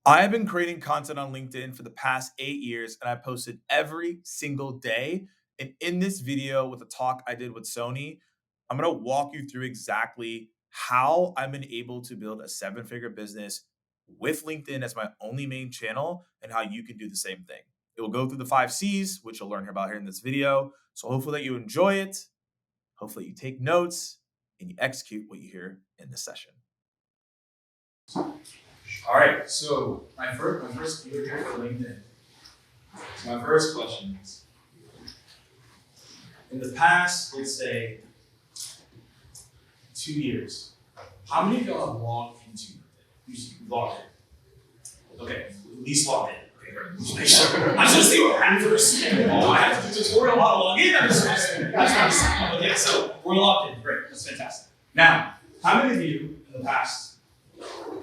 I have been creating content on LinkedIn for the past 8 years, and I posted every single day. And in this video with a talk I did with Sony, I'm going to walk you through exactly how I've been able to build a seven-figure business with LinkedIn as my only main channel and how you can do the same thing. It will go through the 5 C's, which you'll learn about here in this video. So hopefully that you enjoy it. Hopefully you take notes and you execute what you hear in this session. All right, so my first viewer here for LinkedIn. So my first question is, in the past, let's say, 2 years, how many of y'all have logged into LinkedIn? You logged in. Okay, at least logged in. Okay, great. Just make sure. I just see what happened first. Oh, I have to do a tutorial on how to log in. That's nice. Okay, so we're logged in. Great, that's fantastic. Now, how many of you in the past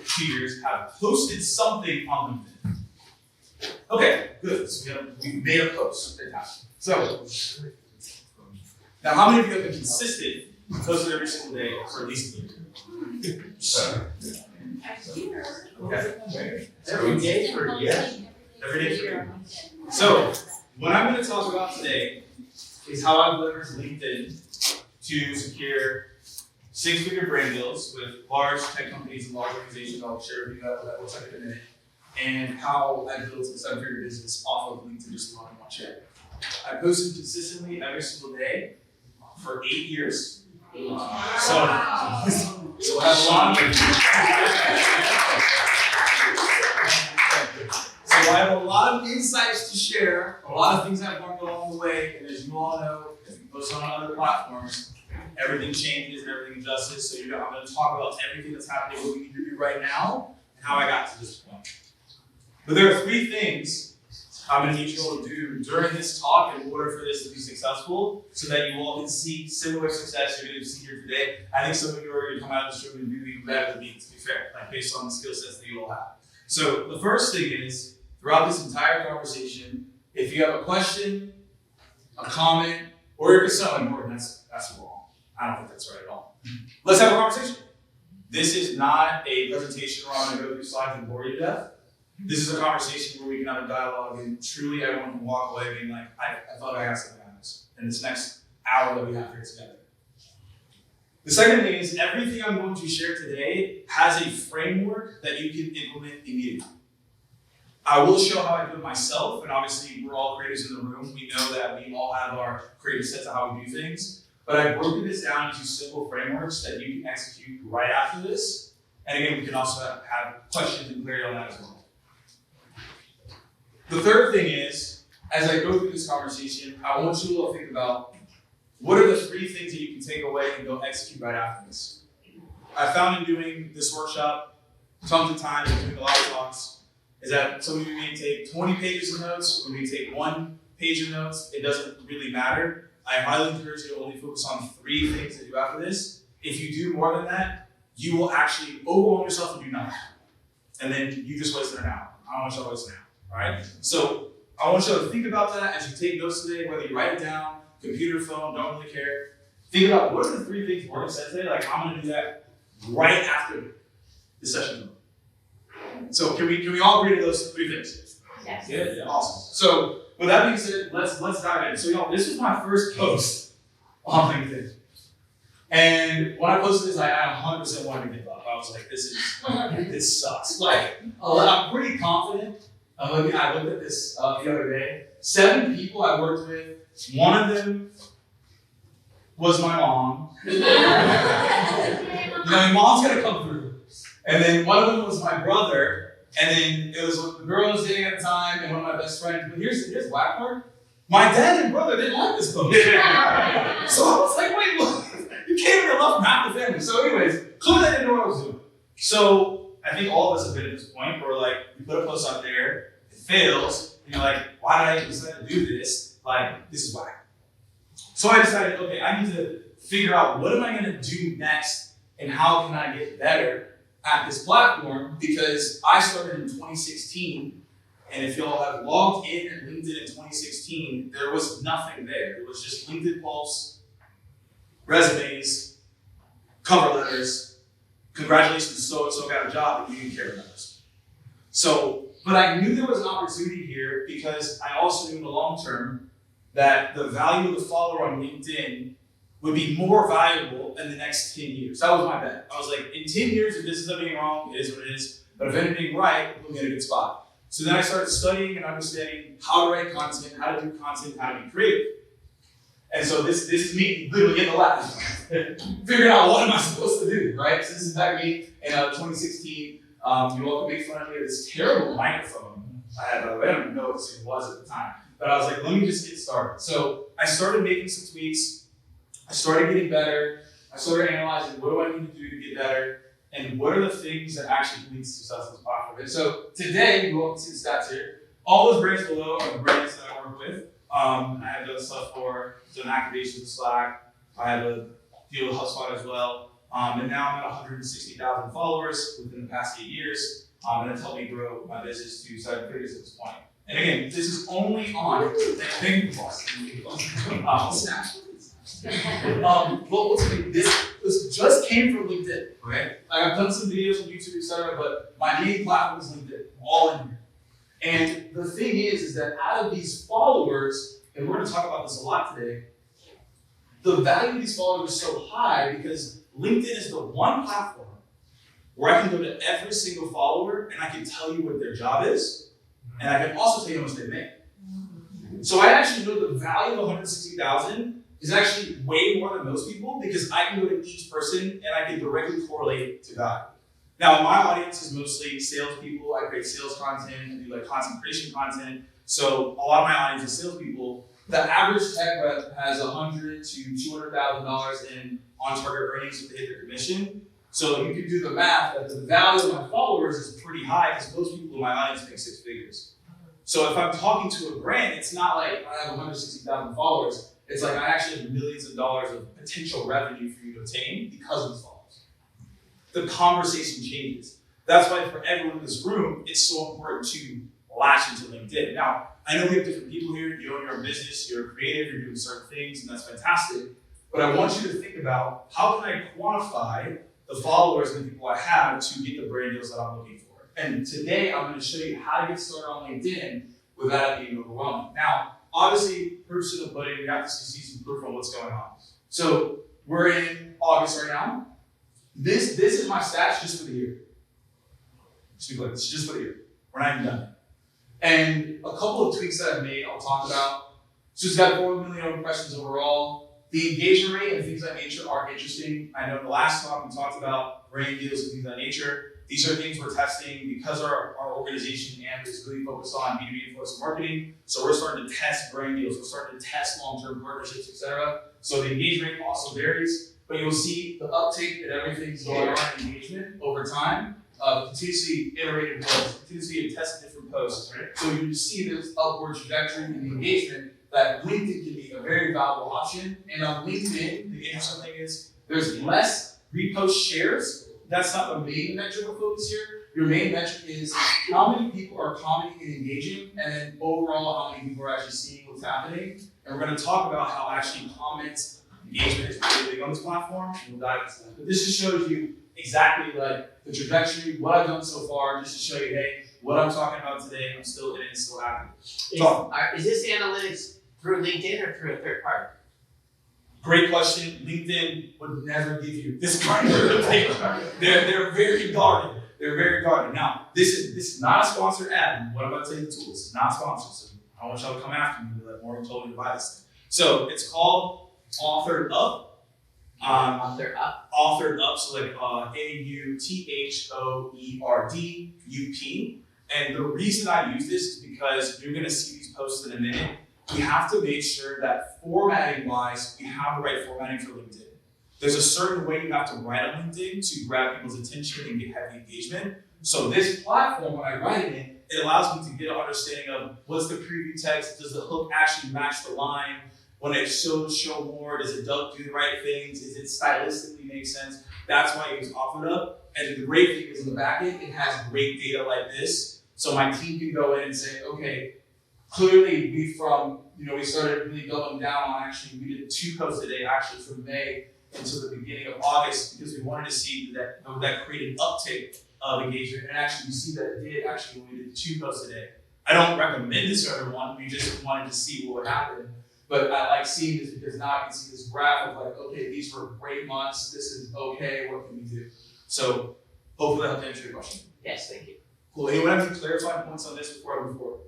2 years have posted something on LinkedIn? Okay, good. So we've made a post. Fantastic. So, now how many of you have been consistent, posted every single day for at least a year? Okay. Every day for a year? Every day for a year. So, what I'm going to talk about today is how I've leveraged LinkedIn to secure six-figure brand deals with large tech companies and large organizations. I'll share with you what that looks like in a minute. And how I built a seven-figure business off of LinkedIn just on one check. I posted consistently every single day for 8 years. So I have a lot of So I have a lot of insights to share, a lot of things I've learned along the way, and as you all know, as we post on other platforms, everything changes and everything adjusts. So I'm going to talk about everything that's happening, what we need to do right now, and how I got to this point. But there are 3 things I'm going to need you all to do during this talk in order for this to be successful, so that you all can see similar success you're going to see here today. I think some of you are going to come out of this room and do even better than me, to be fair, based on the skill sets that you all have. So the first thing is, throughout this entire conversation, if you have a question, a comment, or you're concerned, that's wrong. I don't think that's right at all. Let's have a conversation. This is not a presentation where I'm going to go through slides and bore you to death. This is a conversation where we can have a dialogue and truly everyone can walk away being like, I thought I got something out of this in this next hour that we have here together. The second thing is, everything I'm going to share today has a framework that you can implement immediately. I will show how I do it myself, and obviously we're all creators in the room. We know that we all have our creative sets of how we do things. But I've broken this down into simple frameworks that you can execute right after this. And again, we can also have questions and clarity on that as well. The third thing is, as I go through this conversation, I want you all to think about what are the 3 things that you can take away and go execute right after this. I found in doing this workshop tons of times and doing a lot of talks is that some of you may take 20 pages of notes, or may take 1 page of notes. It doesn't really matter. I highly encourage you to only focus on 3 things to do after this. If you do more than that, you will actually overwhelm yourself and do nothing. And then you just wasted an hour. I don't want you to waste an hour. All right? So I want you to think about that as you take notes today, whether you write it down, computer, phone, don't really care. Think about what are the 3 things Morgan said today. Like, I'm going to do that right after the session. So can we all agree to those 3 things? Yes. Yeah, awesome. So with that being said, let's dive in. So y'all, this was my first post on LinkedIn. And when I posted this, I 100% wanted to give up. I was like, this sucks. Like, I'm pretty confident. I looked at this the other day. 7 people I worked with. One of them was my mom. My mom's gonna come through. And then one of them was my brother. And then it was the girl I was dating at the time and one of my best friends. But here's the whack part. My dad and brother didn't like this post. So I was like, wait, what? You can't even love half the family. So anyways, clearly I didn't know what I was doing. So I think all of us have been at this point where like, we put a post out there, it fails, and you're like, why did I even decide to do this? Like, this is whack. So I decided, okay, I need to figure out what am I gonna do next and how can I get better at this platform, because I started in 2016, and if y'all have logged in at LinkedIn in 2016, there was nothing there. It was just LinkedIn Pulse, resumes, cover letters, congratulations, so-and-so got a job, and you didn't care about us. So, but I knew there was an opportunity here because I also knew in the long term that the value of the follower on LinkedIn would be more valuable in the next 10 years. That was my bet. I was like, in 10 years, if this is anything wrong, it is what it is. But if anything right, we'll get a good spot. So then I started studying and understanding how to write content, how to do content, how to be creative. And so this is me literally in the lab, figuring out what am I supposed to do, right? So this is back me in 2016. You all can make fun of me with this terrible microphone I had, by the way. I don't even know what this was at the time. But I was like, let me just get started. So I started making some tweaks. I started getting better. I started analyzing what do I need to do to get better, and what are the things that actually lead to success on this platform. And so today, you all can see the stats here. All those brands below are the brands that I work with. I have done stuff for, done activations with Slack. I have a deal with HubSpot as well. And now I'm at 160,000 followers within the past 8 years. And it's helped me grow my business to 7 figures at this point. And again, this is only on Snap. This just came from LinkedIn, okay? I've done some videos on YouTube, etc., but my main platform is LinkedIn, all in here. And the thing is that out of these followers, and we're gonna talk about this a lot today, the value of these followers is so high because LinkedIn is the one platform where I can go to every single follower and I can tell you what their job is, and I can also tell you how much they make. So I actually know the value of 160,000 is actually way more than most people because I can go to each person and I can directly correlate to value. Now, my audience is mostly salespeople. I create sales content and do like content creation content. So a lot of my audience is salespeople. The average tech rep has $100,000 to $200,000 in on-target earnings if they hit their commission. So you can do the math that the value of my followers is pretty high because most people in my audience make 6 figures. So if I'm talking to a brand, it's not like I have 160,000 followers. It's like I actually have millions of dollars of potential revenue for you to obtain because of these followers. The conversation changes. That's why for everyone in this room, it's so important to latch into LinkedIn. Now, I know we have different people here. You own your own business, you're creative, you're doing certain things, and that's fantastic. But I want you to think about how can I quantify the followers and the people I have to get the brand deals that I'm looking for. And today, I'm going to show you how to get started on LinkedIn without it being overwhelming. Now, obviously, proof's in the pudding. We have to see some proof on what's going on. So we're in August right now. This is my stats just for the year. Just be clear, this is just for the year. We're not even done. And a couple of tweaks that I've made, I'll talk about. So it's got 4 million impressions overall. The engagement rate and things of that nature are interesting. I know in the last talk we talked about brand deals and things of that nature. These are things we're testing because our organization AMP is really focused on B2B influencer marketing. So we're starting to test brand deals. We're starting to test long-term partnerships, etc. So the engagement rate also varies, but you'll see the uptake and everything's going on in engagement over time. Continuously iterated posts, continuously test different posts. Right? So you see this upward trajectory in the engagement that LinkedIn can be a very valuable option. And on LinkedIn, the interesting thing is there's less repost shares. That's not the main metric of focus here. Your main metric is how many people are commenting and engaging, and then overall how many people are actually seeing what's happening. And we're going to talk about how actually comments engagement is really big on this platform, and we'll dive into that. But this just shows you exactly like the trajectory, what I've done so far, just to show you, hey, what I'm talking about today, I'm still in it, still active. Is this analytics through LinkedIn or through a third party? Great question. LinkedIn would never give you this kind of data. They're very guarded. They're very guarded. Now, this is not a sponsored ad. What I'm about to tell you the tool. This is not sponsored, so I don't want y'all to come after me and be like, Morgan told me to buy this thing. So it's called Authored Up. Authored Up. Authored Up, so like AUTHOERDUP. And the reason I use this is because you're going to see these posts in a minute. We have to make sure that formatting-wise, we have the right formatting for LinkedIn. There's a certain way you have to write on LinkedIn to grab people's attention and get heavy engagement. So this platform, when I write in it, it allows me to get an understanding of what's the preview text, does the hook actually match the line? When it shows show more, does it do the right things? Is it stylistically make sense? That's why I use Authored Up. And the great thing is in the back end, it has great data like this. So my team can go in and say, okay, clearly we started really doubling down on actually, we did 2 posts a day actually from May until the beginning of August because we wanted to see that created uptake of engagement, and actually you see that it did actually when we did 2 posts a day. I don't recommend this to everyone, we just wanted to see what would happen. But I like seeing this because now I can see this graph of like, okay, these were great months, this is okay, what can we do? So hopefully that helped answer your question. Yes, thank you. Cool, anyone have any clarifying points on this before I move forward?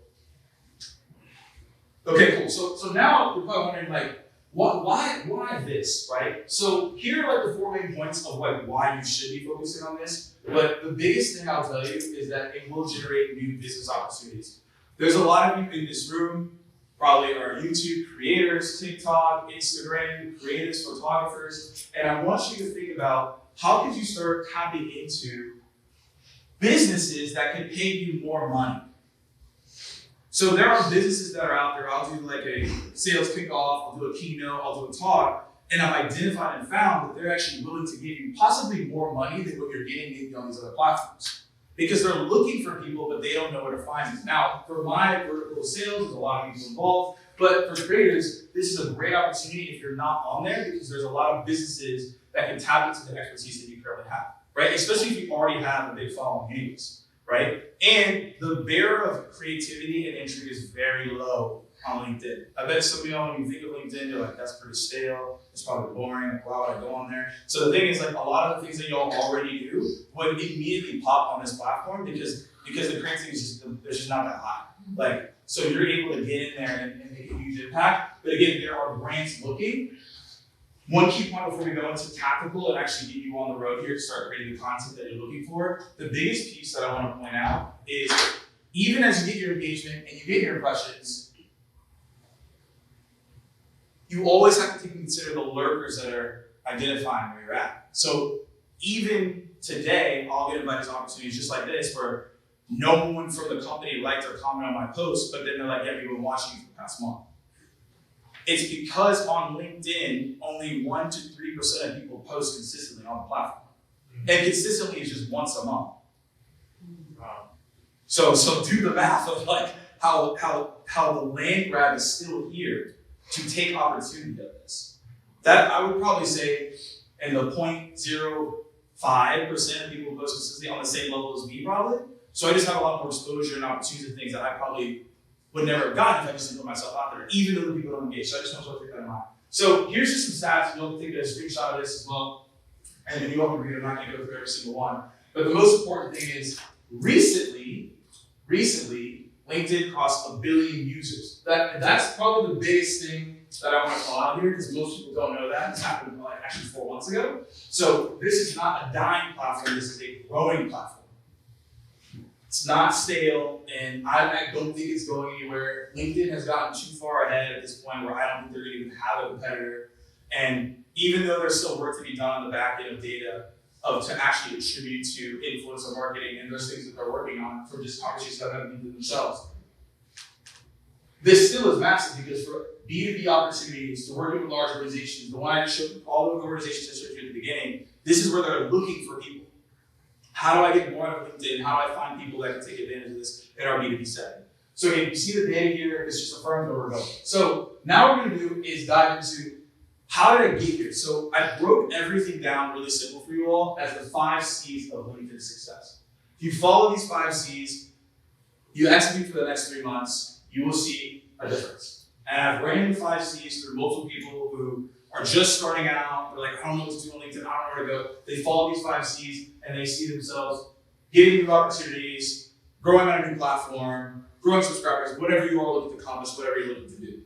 Okay, cool, so now you're probably wondering like, why this, right? So here are like the 4 main points of like why you should be focusing on this. But the biggest thing I'll tell you is that it will generate new business opportunities. There's a lot of you in this room, probably are YouTube creators, TikTok, Instagram, creatives, photographers, and I want you to think about how could you start tapping into businesses that can pay you more money. So there are businesses that are out there, I'll do like a sales kickoff, I'll do a keynote, I'll do a talk, and I've identified and found that they're actually willing to give you possibly more money than what you're getting maybe on these other platforms. Because they're looking for people, but they don't know where to find them. Now, for my vertical sales, there's a lot of people involved, but for creators, this is a great opportunity if you're not on there, because there's a lot of businesses that can tap into the expertise that you currently have, right? Especially if you already have a big following anyways, right? And the barrier of creativity and entry is very low on LinkedIn. I bet some of y'all, when you think of LinkedIn, you're like, that's pretty stale, it's probably boring, like, why would I go on there? So the thing is, like, a lot of the things that y'all already do would immediately pop on this platform because the creativity is just, there's just not that high. Like, so you're able to get in there and make a huge impact. But again, there are brands looking. One key point before we go into tactical and actually get you on the road here to start creating the content that you're looking for, the biggest piece that I want to point out is even as you get your engagement and you get your impressions, you always have to take into consider the lurkers that are identifying where you're at. So even today, I'll get invited to opportunities just like this where no one from the company liked or commented on my post, but then they're like, yeah, we've been watching you for the past month. It's because on LinkedIn, only 1 to 3% of people post consistently on the platform. And consistently is just once a month. So do the math of like how the land grab is still here to take opportunity of this. That I would probably say in the 0.05% of people post consistently on the same level as me probably. So I just have a lot more exposure and opportunities and things that I probably would never have gotten if I just didn't put myself out there, even though the people don't engage. So I just want to take that in mind. So here's just some stats. You'll take a screenshot of this as well. And then you all can read it. I'm not going to go through every single one. But the most important thing is recently, LinkedIn crossed 1 billion users. That's probably the biggest thing that I want to call out here because most people don't know that. It's happened like actually 4 months ago. So this is not a dying platform. This is a growing platform. It's not stale, and I don't think it's going anywhere. LinkedIn has gotten too far ahead at this point where I don't think they're going to even have a competitor. And even though there's still work to be done on the back end of data, to actually attribute to influencer marketing and those things that they're working on from just conversations that have been themselves. This still is massive because for B2B opportunities, to working with large organizations, the one I showed, all the organizations I showed you at the beginning, this is where they're looking for people. How do I get more out of LinkedIn? How do I find people that can take advantage of this in our B2B setting? So again, you see the data here, it's just affirms where we're going. So now what we're gonna do is dive into how did I get here? So I broke everything down really simple for you all as the 5 C's of LinkedIn success. If you follow these 5 C's, you execute for the next 3 months, you will see a difference. And I've ran the 5 C's through multiple people who are just starting out, they're like, I don't know what to do on LinkedIn, I don't know where to go. They follow these 5 C's and they see themselves getting new opportunities, growing on a new platform, growing subscribers, whatever you are looking to accomplish, whatever you're looking to do.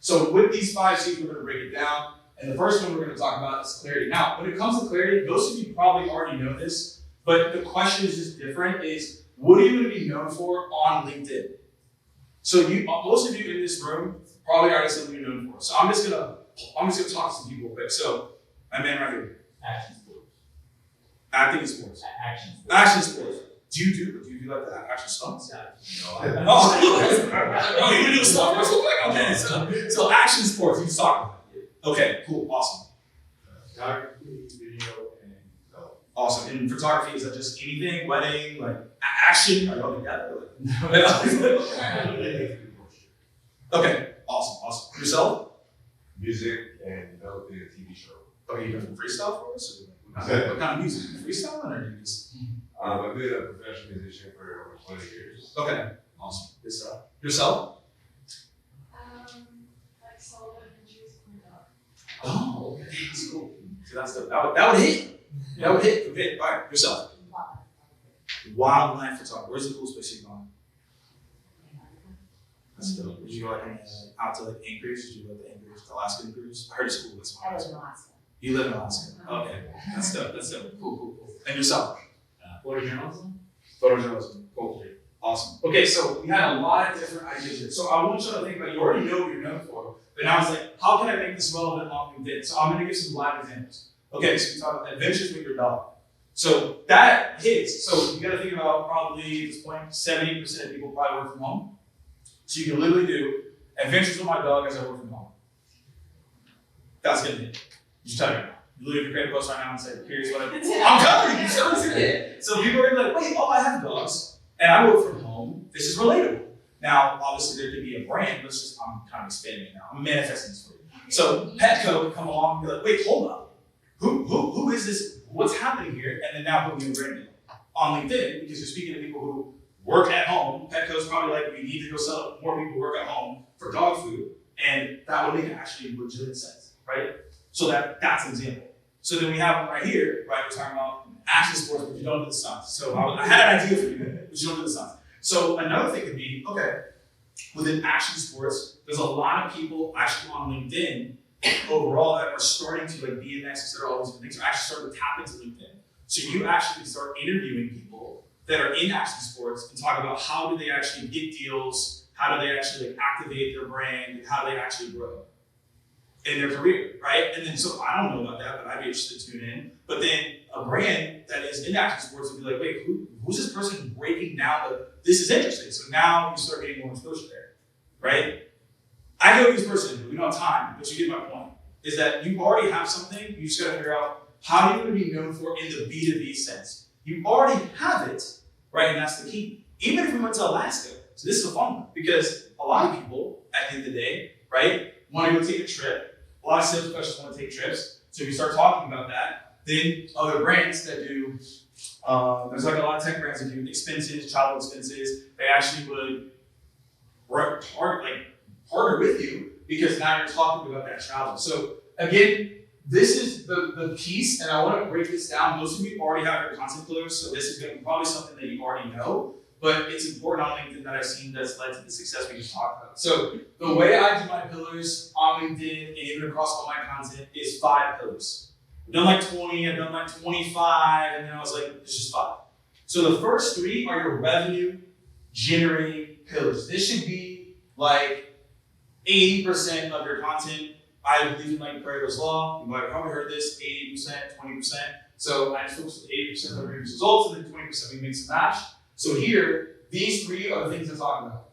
So with these 5 C's, we're going to break it down. And the first one we're going to talk about is clarity. Now, when it comes to clarity, most of you probably already know this, but the question is just different, is what are you going to be known for on LinkedIn? So most of you in this room probably already something you're known for. So I'm just gonna talk to some people real quick. So my man right here. Action sports. Acting in sports. Action sports. Action sports. Do you do like the action stunts? No, Oh, you do stuff real quick? Okay, so action sports, you talk about it. Okay, cool, awesome. Photography, video, and film. Awesome. And photography, is that just anything? Wedding, like action? Are you all together? Okay, awesome. Yourself? Music and developing a TV show. Oh, you doing freestyle for us? What kind of music? Freestyle or you just? I've been a professional musician for over 20 years. Okay, awesome. Good stuff. Yourself? Like solo adventures with my dog. Oh, okay. That's cool. So that's the, that would hit. That would hit. Okay, all right. Yourself. Wildlife photography. Where's the coolest place you've gone? That's dope. Did you go like out to like Anchorage? Did you go to the Anchorage, the Alaskan cruise? I heard it's cool. That's I why. live in Alaska. You live in Alaska. Okay. That's dope. That's dope. Cool. And yourself? Photojournalism? Photojournalism. Cool. Awesome. Okay, so we had a lot of different ideas here. So I want you to think about, you already know what you're known for, but now it's like, how can I make this relevant on LinkedIn? So I'm gonna give some live examples. Okay, so we talk about adventures with your dog. So that hits. So you gotta think about probably at this point, 70% of people probably work from home. So you can literally do adventures with my dog as I work from home. That's gonna hit. You tell me. You literally create a post right now and say, here's what I'm covering you. So it. So people are gonna be like, wait, I have dogs and I work from home. This is relatable. Now, obviously there could be a brand. I'm kind of expanding it now. I'm manifesting this for you. So Petco would come along and be like, wait, hold up. Who is this? What's happening here? And then now put me in brand deal on LinkedIn because you're speaking to people who work at home. Petco's probably like, we need to go sell more people who work at home for dog food. And that would make actually legitimate sense, right? So that's an example. So then we have one right here, right? We're talking about action sports, but you don't do the stunts. So I had an idea for you, but you don't do the stunts. So another thing could be, okay, within action sports, there's a lot of people actually on LinkedIn overall that are starting to like BMX, etc. All these things are actually starting to tap into LinkedIn. So you actually can start interviewing people that are in action sports and talk about how do they actually get deals, how do they actually like activate their brand, and how do they actually grow in their career, right? And then so I don't know about that, but I'd be interested to tune in. But then a brand that is in action sports would be like, wait, who's this person breaking down this is interesting. So now you start getting more exposure there, right? I know this person, but we don't have time, but you get my point. Is that you already have something, you just gotta figure out how you're gonna be known for in the B2B sense. You already have it, right? And that's the key. Even if we went to Alaska, so this is a fun one, because a lot of people at the end of the day, right, wanna go take a trip. A lot of sales professionals want to take trips. So if you start talking about that, then other brands that do, there's like a lot of tech brands that do expenses, travel expenses, they actually would partner with you because now you're talking about that travel. So again, this is the piece, and I want to break this down. Most of you already have your content pillars, so this is going to be probably something that you already know, but it's important on LinkedIn that I've seen that's led to the success we just talked about. So the way I do my pillars on LinkedIn and even across all my content is 5 pillars. I've done like 20, I've done like 25, and then I was like, it's just 5. So the first 3 are your revenue generating pillars. This should be like 80% of your content. I believe in like Pareto's law. You might have probably heard this, 80%, 20%. So I just focus on 80% of the results, and then 20% we mix and match. So here, these 3 are the things I'm talking about.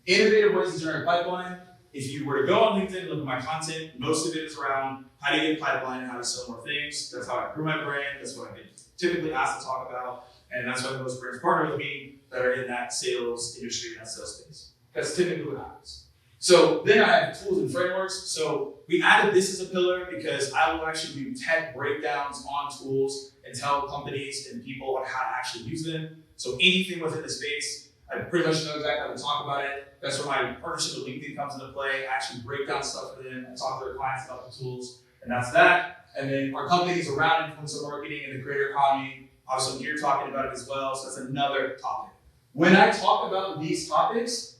Innovative ways to generate pipeline. If you were to go on LinkedIn and look at my content, most of it is around how to get pipeline and how to sell more things. That's how I grew my brand. That's what I get typically asked to talk about. And that's why most brands partner with me that are in that sales industry and that sales space. That's typically what happens. So then I have tools and frameworks. So we added this as a pillar because I will actually do tech breakdowns on tools and tell companies and people on how to actually use them. So anything within the space, I pretty much know exactly how to talk about it. That's where my partnership with LinkedIn comes into play. I actually break down stuff for them. I talk to their clients about the tools, and that's that. And then our companies around influencer marketing and the creator economy, obviously I'm here talking about it as well, so that's another topic. When I talk about these topics,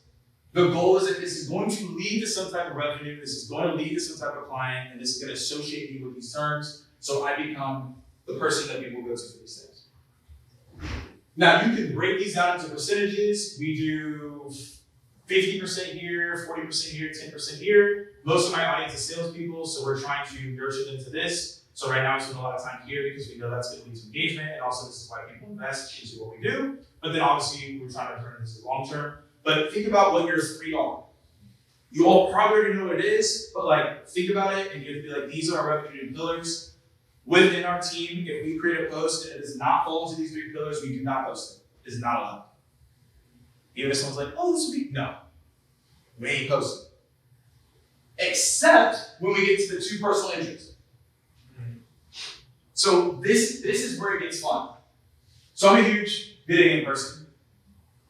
the goal is that this is going to lead to some type of revenue, this is going to lead to some type of client, and this is going to associate me with these terms, so I become the person that people go to for these things. Now, you can break these down into percentages. We do 50% here, 40% here, 10% here. Most of my audience is salespeople, so we're trying to nurture them to this. So right now we spend a lot of time here because we know that's going to lead to engagement, and also this is why people invest into what we do. But then obviously we're trying to turn this into long term. But think about what your 3 are. You all probably already know what it is, but like think about it and you'd be like, these are our revenue pillars. Within our team, if we create a post and it does not fall into these 3 pillars, we do not post it. It is not allowed. Even if someone's like, oh, this would be, no. We ain't posting. Except when we get to the 2 personal interests. So this is where it gets fun. So I'm a huge video game person.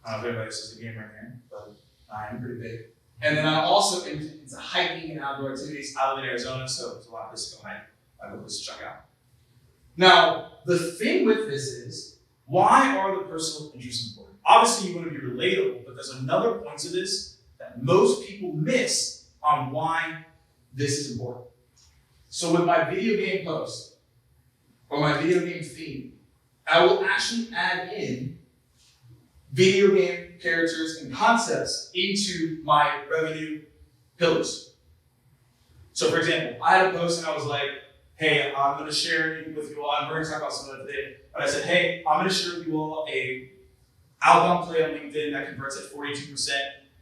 I don't know if everybody sees a gamer in here, but I am pretty big. And then I also am into hiking and outdoor activities. I live in Arizona, so there's a lot of places to go hike. I have a place to check out. Now, the thing with this is, why are the personal interests important? Obviously, you want to be relatable, but there's another point to this that most people miss on why this is important. So with my video game post, or my video game theme, I will actually add in video game characters and concepts into my revenue pillars. So for example, I had a post and I was like, hey, I'm going to share with you all, and we're going to talk about some of that today, but I said, hey, I'm going to share with you all a outbound play on LinkedIn that converts at 42%,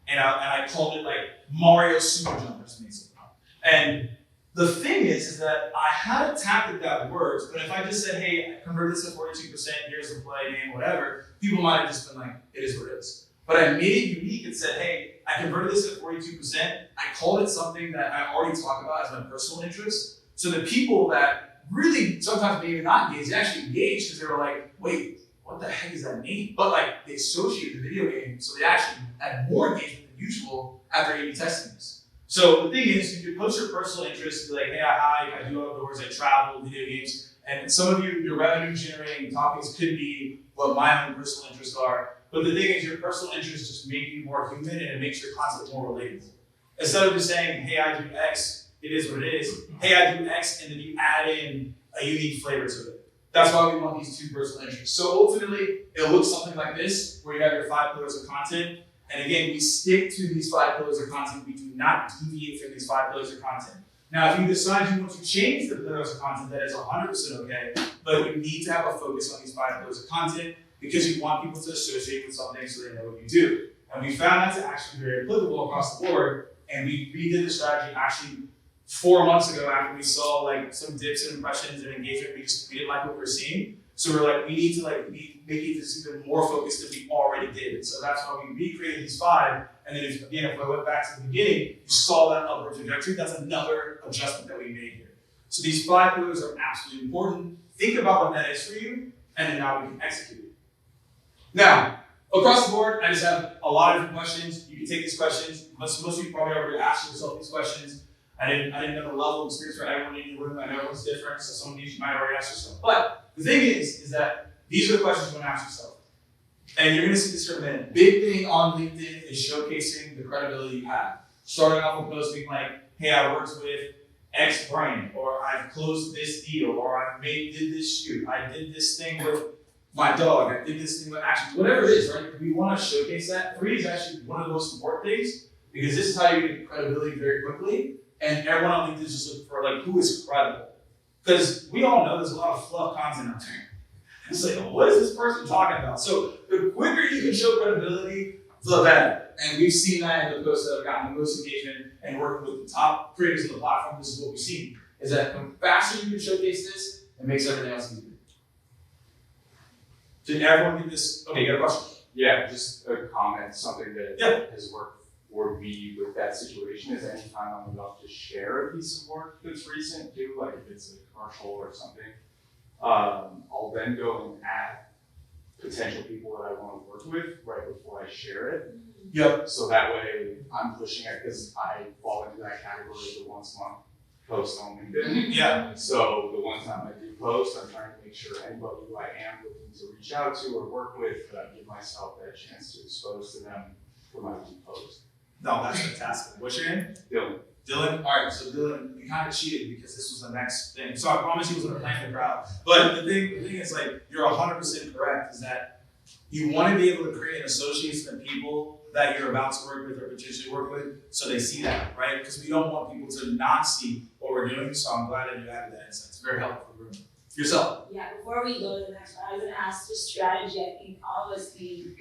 and I called it like Mario Super Jumpers, basically. And the thing is that I had a tactic that works, but if I just said, hey, I converted this at 42%, here's the play name, whatever, people might have just been like, it is what it is. But I made it unique and said, hey, I converted this at 42%. I called it something that I already talk about as my personal interest. So the people that really sometimes maybe not engaged, they actually engaged because they were like, wait, what the heck is that name? But like they associated the video game, so they actually had more engagement than usual after A/B testing this. So the thing is, you can post your personal interests, be like, hey, I hike, I do outdoors, I travel, video games, and some of you, your revenue generating topics could be what my own personal interests are. But the thing is, your personal interests just make you more human and it makes your content more relatable. Instead of just saying, hey, I do X, it is what it is. Hey, I do X, and then you add in a unique flavor to it. That's why we want these two personal interests. So ultimately, it looks something like this, where you have your 5 pillars of content. And again, we stick to these 5 pillars of content. We do not deviate from these 5 pillars of content. Now, if you decide you want to change the pillars of content, that is 100% okay. But you need to have a focus on these 5 pillars of content because you want people to associate with something so they know what you do. And we found that to actually be very applicable across the board. And we redid the strategy actually 4 months ago after we saw like some dips in impressions and engagement. We didn't like what we were seeing. So we're like, we need to like make it this even more focused than we already did. So that's why we recreated these 5. And then if I went back to the beginning, you saw that upward trajectory. That's another adjustment that we made here. So these 5 pillars are absolutely important. Think about what that is for you, and then now we can execute it. Now, across the board, I just have a lot of different questions. You can take these questions. Most of you probably already asked yourself these questions. I didn't know the level of experience for everyone in the room. I know everyone's different, so some of these you might already ask yourself. But the thing is that these are the questions you want to ask yourself. And you're going to see this for a minute. Big thing on LinkedIn is showcasing the credibility you have. Starting off with posting like, hey, I worked with X brand, or I've closed this deal, or I did this shoot, I did this thing with my dog, I did this thing with action, whatever it is, right? We want to showcase that. 3 is actually one of the most important things because this is how you get credibility very quickly. And everyone on LinkedIn is just looking for like who is credible. Because we all know there's a lot of fluff content out there. It's like, what is this person talking about? So the quicker you can show credibility, the better. And we've seen that in the posts that have gotten the most engagement and working with the top creators on the platform. This is what we've seen. Is that the faster you can showcase this, it makes everything else easier. Did everyone get this? Okay, you got a question? Yeah, just a comment, something that has worked for me with that situation is anytime I'm about to share a piece of work that's recent too, like if it's a commercial or something, I'll then go and add potential people that I want to work with right before I share it. Yep. So that way I'm pushing it because I fall into that category of the once a month post on LinkedIn. Yeah. So the one time I do post, I'm trying to make sure anybody who I am looking to reach out to or work with, that I give myself that chance to expose to them for my new post. No, that's fantastic. What's your name? Dylan. Dylan? All right, so Dylan, we kind of cheated because this was the next thing. So I promise he was going to plan the crowd. But the thing is, like, you're 100% correct, is that you want to be able to create an association of people that you're about to work with or potentially work with so they see that, right? Because we don't want people to not see what we're doing. So I'm glad that you added that insight. It's very helpful for the room. Yourself. Yeah, before we go to the next one, I was gonna ask the strategy. I think all of us being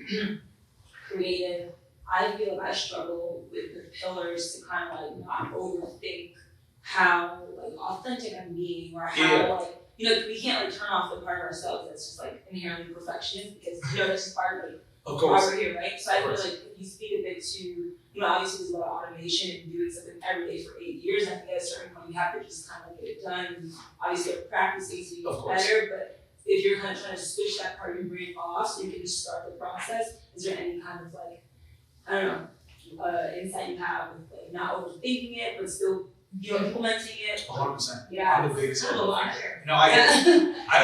creative, I feel like I struggle with the pillars to kind of like not overthink how like authentic I'm being or how like, you know, we can't like turn off the part of ourselves that's just like inherently perfectionist because, you know, this is part of like why we're here, right? So I feel like if you speak a bit to, you know, obviously there's a lot of automation and doing something every day for 8 years, I think at a certain point you have to just kind of get it done. Obviously, you have to practice things so you get better, but if you're kind of trying to switch that part of your brain off so you can just start the process, is there any kind of like, I don't know, insight you have with like not overthinking it, but still, implementing it? 100%. Yeah. I'm the biggest kind of a lot here. No, I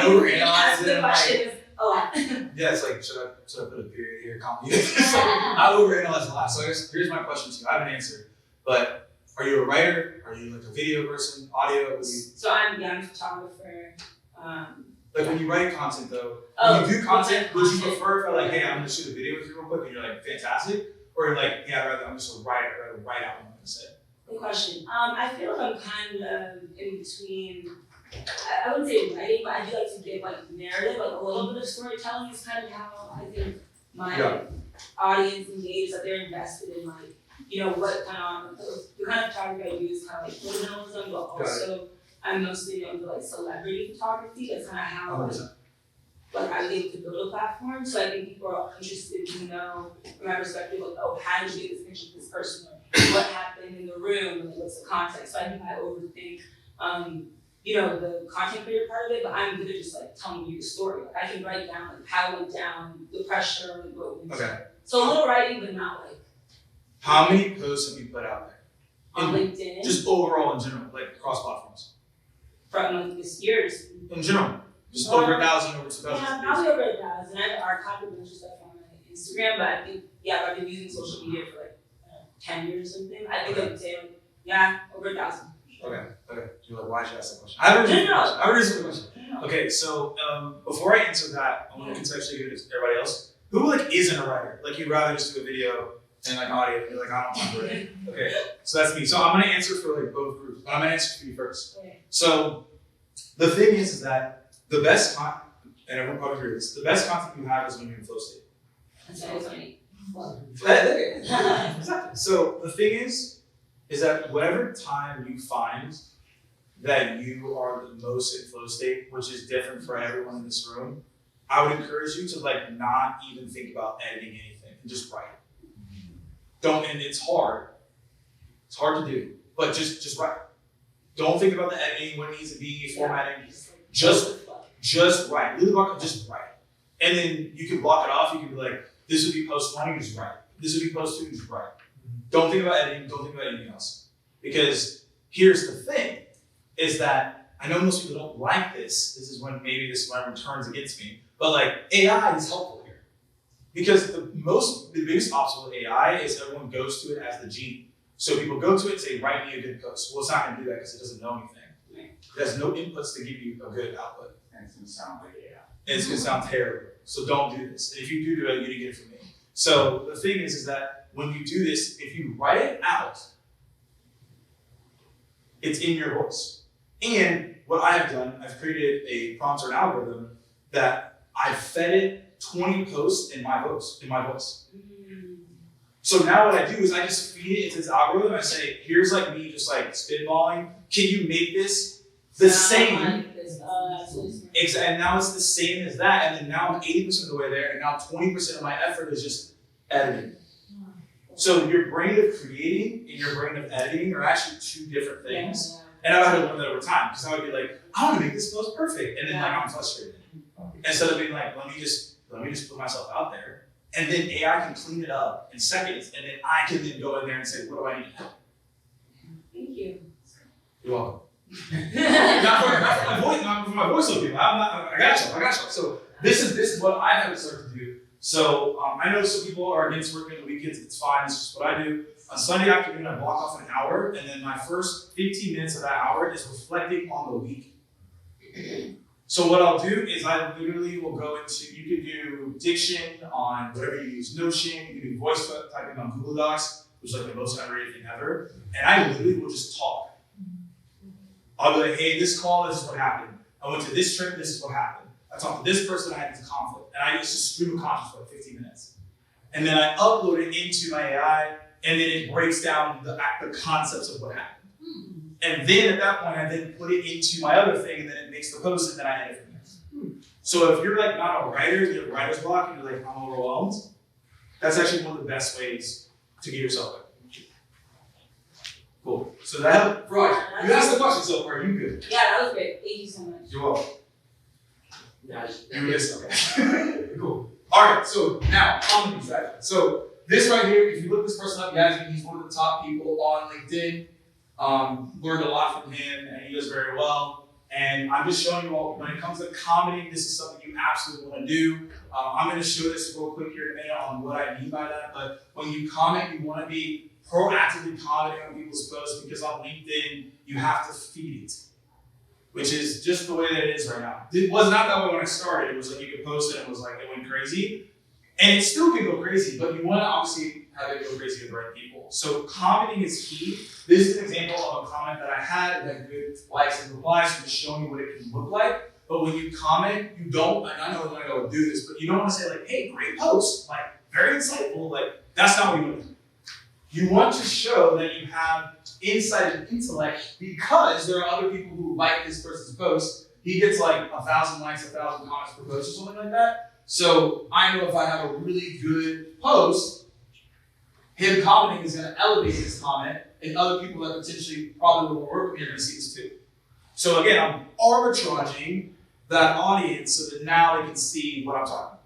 overanalyze it. The question is a lot. Yeah, it's like, should I put a period here, comma? I overanalyze a lot. So here's my question to you. I have an answer, but are you a writer? Are you like a video person, audio? What do you? So I'm a photographer. Like when you write content though, Oh, when you do content, would you content. prefer if like, hey, I'm gonna shoot a video with you real quick and you're like, fantastic? Or like, yeah, I'm just a writer, I'd rather write out what I'm gonna say. Good question. I feel like I'm kind of in between. I wouldn't say writing, but I do like to give like narrative, like a little bit of storytelling is kind of how I think my audience engages, that they're invested in like, what kind of, the kind of photography I do is kind of like photojournalism, but also I'm mostly known for like celebrity photography. That's kind of how like I was able to build a platform. So I think people are interested to know from my perspective, like, oh, how did you get this picture of this person? Or what happened in the room? Like, what's the context? So I think I overthink, the content creator part of it, but I'm good at just like telling you the story. Like I can write down like how it went down, the pressure, like what went down. So a little writing, but not like. How many posts have you put out there? On LinkedIn? Just overall in general, like across platforms. From like this year's. In general. Just over 1,000, over 2,000. Yeah, probably over 1,000. I've archived a bunch of stuff on my Instagram, but I think, I've been using social media for like 10 years or something. I think I would say, over 1,000. Okay. You're like, why did you ask that question? I have a reason for the question. No. Okay, so before I answer that, I want to contextually give it to everybody else. Who like isn't a writer? Like you'd rather just do a video and like audio, and you're like, I don't want to write. Okay, so that's me. So I'm gonna answer for like both groups, but I'm gonna answer for you first. Okay. So the thing is that the best content, and everyone probably agree with this, the best content you have is when you're in flow state. That's always funny. Exactly. So the thing is that whatever time you find that you are the most in flow state, which is different for everyone in this room, I would encourage you to like not even think about editing anything and just write. And it's hard. It's hard to do, but just write. Don't think about the editing, what it needs to be, formatting. Just write. Really just write. And then you can block it off. You can be like, this would be post 1, you just write. This would be post 2, you just write. Don't think about editing, don't think about anything else. Because here's the thing, is that I know most people don't like this. This is when turns against me. But like AI is helpful here. Because the biggest obstacle with AI is everyone goes to it as the genie. So people go to it and say, write me a good post. Well, it's not gonna do that because it doesn't know anything. It has no inputs to give you a good output. And it's gonna sound like AI. And it's gonna sound terrible. So don't do this. And if you do it, you didn't get it from me. So the thing is that when you do this, if you write it out, it's in your voice. And what I have done, I've created a prompt or an algorithm that I've fed it 20 posts in my voice. So now what I do is I just feed it into this algorithm. I say, here's like me just like spitballing. Can you make this the same? And now it's the same as that. And then now I'm 80% of the way there. And now 20% of my effort is just editing. So your brain of creating and your brain of editing are actually two different things. And I've had to learn that over time because I would be like, I want to make this post perfect. And then like I'm frustrated. Instead of being like, let me just put myself out there. And then AI can clean it up in seconds. And then I can then go in there and say, what do I need to do? Thank you. You're welcome. not for my voice, okay. I got you. So this is what I have to start to do. So I know some people are against working on the weekends. It's fine. It's just what I do. On Sunday afternoon, I block off an hour, and then my first 15 minutes of that hour is reflecting on the week. So what I'll do is I literally will go into, you can do diction on whatever you use, Notion, you can do voice typing on Google Docs, which is like the most underrated thing ever. And I literally will just talk. I'll be like, hey, this call, this is what happened. I went to this trip, this is what happened. I talked to this person, I had this conflict. And I used to stream of consciousness for like 15 minutes. And then I upload it into my AI, and then it breaks down the concepts of what happened. And then at that point, I then put it into my other thing, and then it makes the post, and then I edit from there. So if you're like not a writer, you have writer's block, and you're like, I'm overwhelmed, that's actually one of the best ways to get yourself out. Cool. So that, Raj, you asked the question, so are you good? Yeah, that was great. Thank you so much. You're welcome. Do this, okay. Cool. Alright, so now commenting strategy. So this right here, if you look this person up, he's one of the top people on LinkedIn. Learned a lot from him, and he does very well. And I'm just showing you all, when it comes to commenting, this is something you absolutely want to do. I'm going to show this real quick here in a minute on what I mean by that. But when you comment, you want to be proactively commenting on people's posts, because on LinkedIn, you have to feed it, which is just the way that it is right now. It was not that way when I started. It was like you could post it and it was like it went crazy. And it still can go crazy, but you want to obviously have it go crazy with the right people. So commenting is key. This is an example of a comment that I had that good likes and replies, so just showing you what it can look like. But when you comment, you don't, and I know I'm gonna go do this, but you don't want to say like, hey, great post, like very insightful, like that's not what you want to do. You want to show that you have insight and intellect, because there are other people who like this person's post. He gets like 1,000 likes, 1,000 comments per post or something like that. So I know if I have a really good post, him commenting is going to elevate his comment, and other people that potentially probably will work with me are going to see this too. So again, I'm arbitraging that audience so that now they can see what I'm talking about.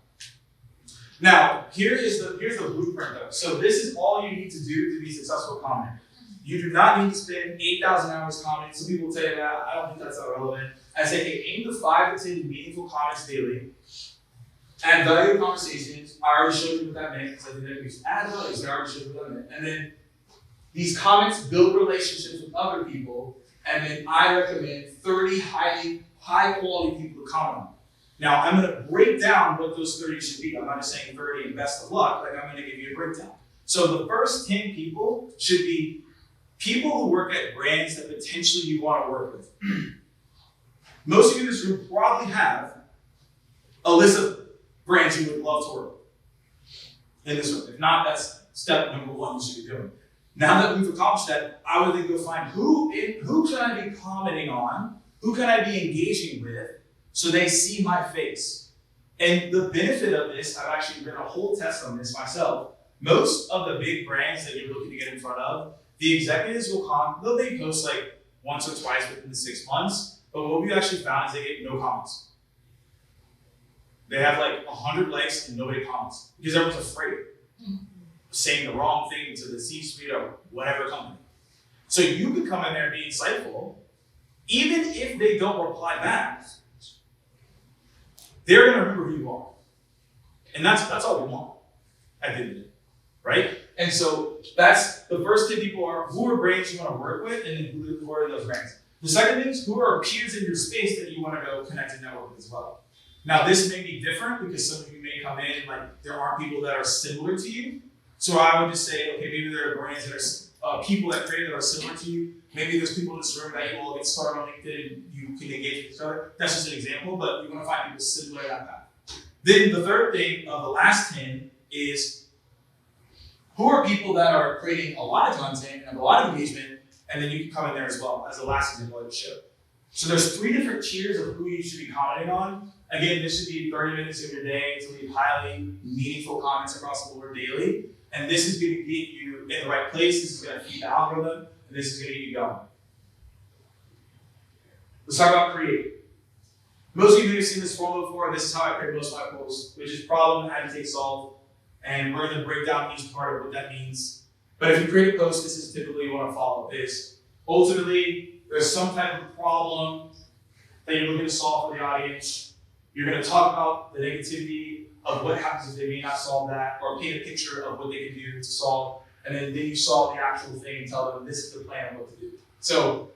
Now, here's the blueprint though. So this is all you need to do to be a successful commenter. You do not need to spend 8,000 hours commenting. Some people say that. I don't think that's that relevant. I say, hey, aim to 5 to 10 meaningful comments daily. Add value to conversations. I already showed you what that meant, because I think that means add value, so I already showed you what that meant. And then these comments build relationships with other people, and then I recommend 30 high quality people to comment on. Now I'm gonna break down what those 30 should be. I'm not just saying 30 and best of luck, like I'm gonna give you a breakdown. So the first 10 people should be people who work at brands that potentially you wanna work with. Most of you in this room probably have a list of brands you would love to work with in this room. If not, that's step number 1 you should be doing. Now that we've accomplished that, I would then go find who can I be commenting on, who can I be engaging with, so they see my face. And the benefit of this, I've actually done a whole test on this myself. Most of the big brands that you're looking to get in front of, the executives will they post like once or twice within the 6 months, but what we actually found is they get no comments. They have like 100 likes and nobody comments, because everyone's afraid of saying the wrong thing to the C-suite or whatever company. So you could come in there and be insightful, even if they don't reply back, they're gonna remember who you are. And that's all we want at the end of the day, right? And so that's the first 10 people are who are brands you wanna work with, and then who are those brands. The second thing is who are peers in your space that you wanna go connect and network with as well. Now this may be different because some of you may come in and like there aren't people that are similar to you. So I would just say, okay, maybe there are brands that are people that created that are similar to you. Maybe there's people in this room that you will get started on LinkedIn and you can engage with each other. That's just an example, but you want to find people similar to that path. Then the third thing of the last 10 is who are people that are creating a lot of content and have a lot of engagement, and then you can come in there as well as the last example I would show. So there's 3 different tiers of who you should be commenting on. Again, this should be 30 minutes of your day to leave highly meaningful comments across the board daily. And this is going to get you in the right place. This is going to feed the algorithm, and this is going to get you going. Let's talk about create. Most of you may have seen this formula before. This is how I create most of my posts, which is problem, agitate, solve. And we're going to break down each part of what that means. But if you create a post, this is typically you want to follow this. Ultimately, there's some type of problem that you're looking to solve for the audience. You're going to talk about the negativity of what happens if they may not solve that, or paint a picture of what they can do to solve, and then you solve the actual thing and tell them this is the plan of what to do. So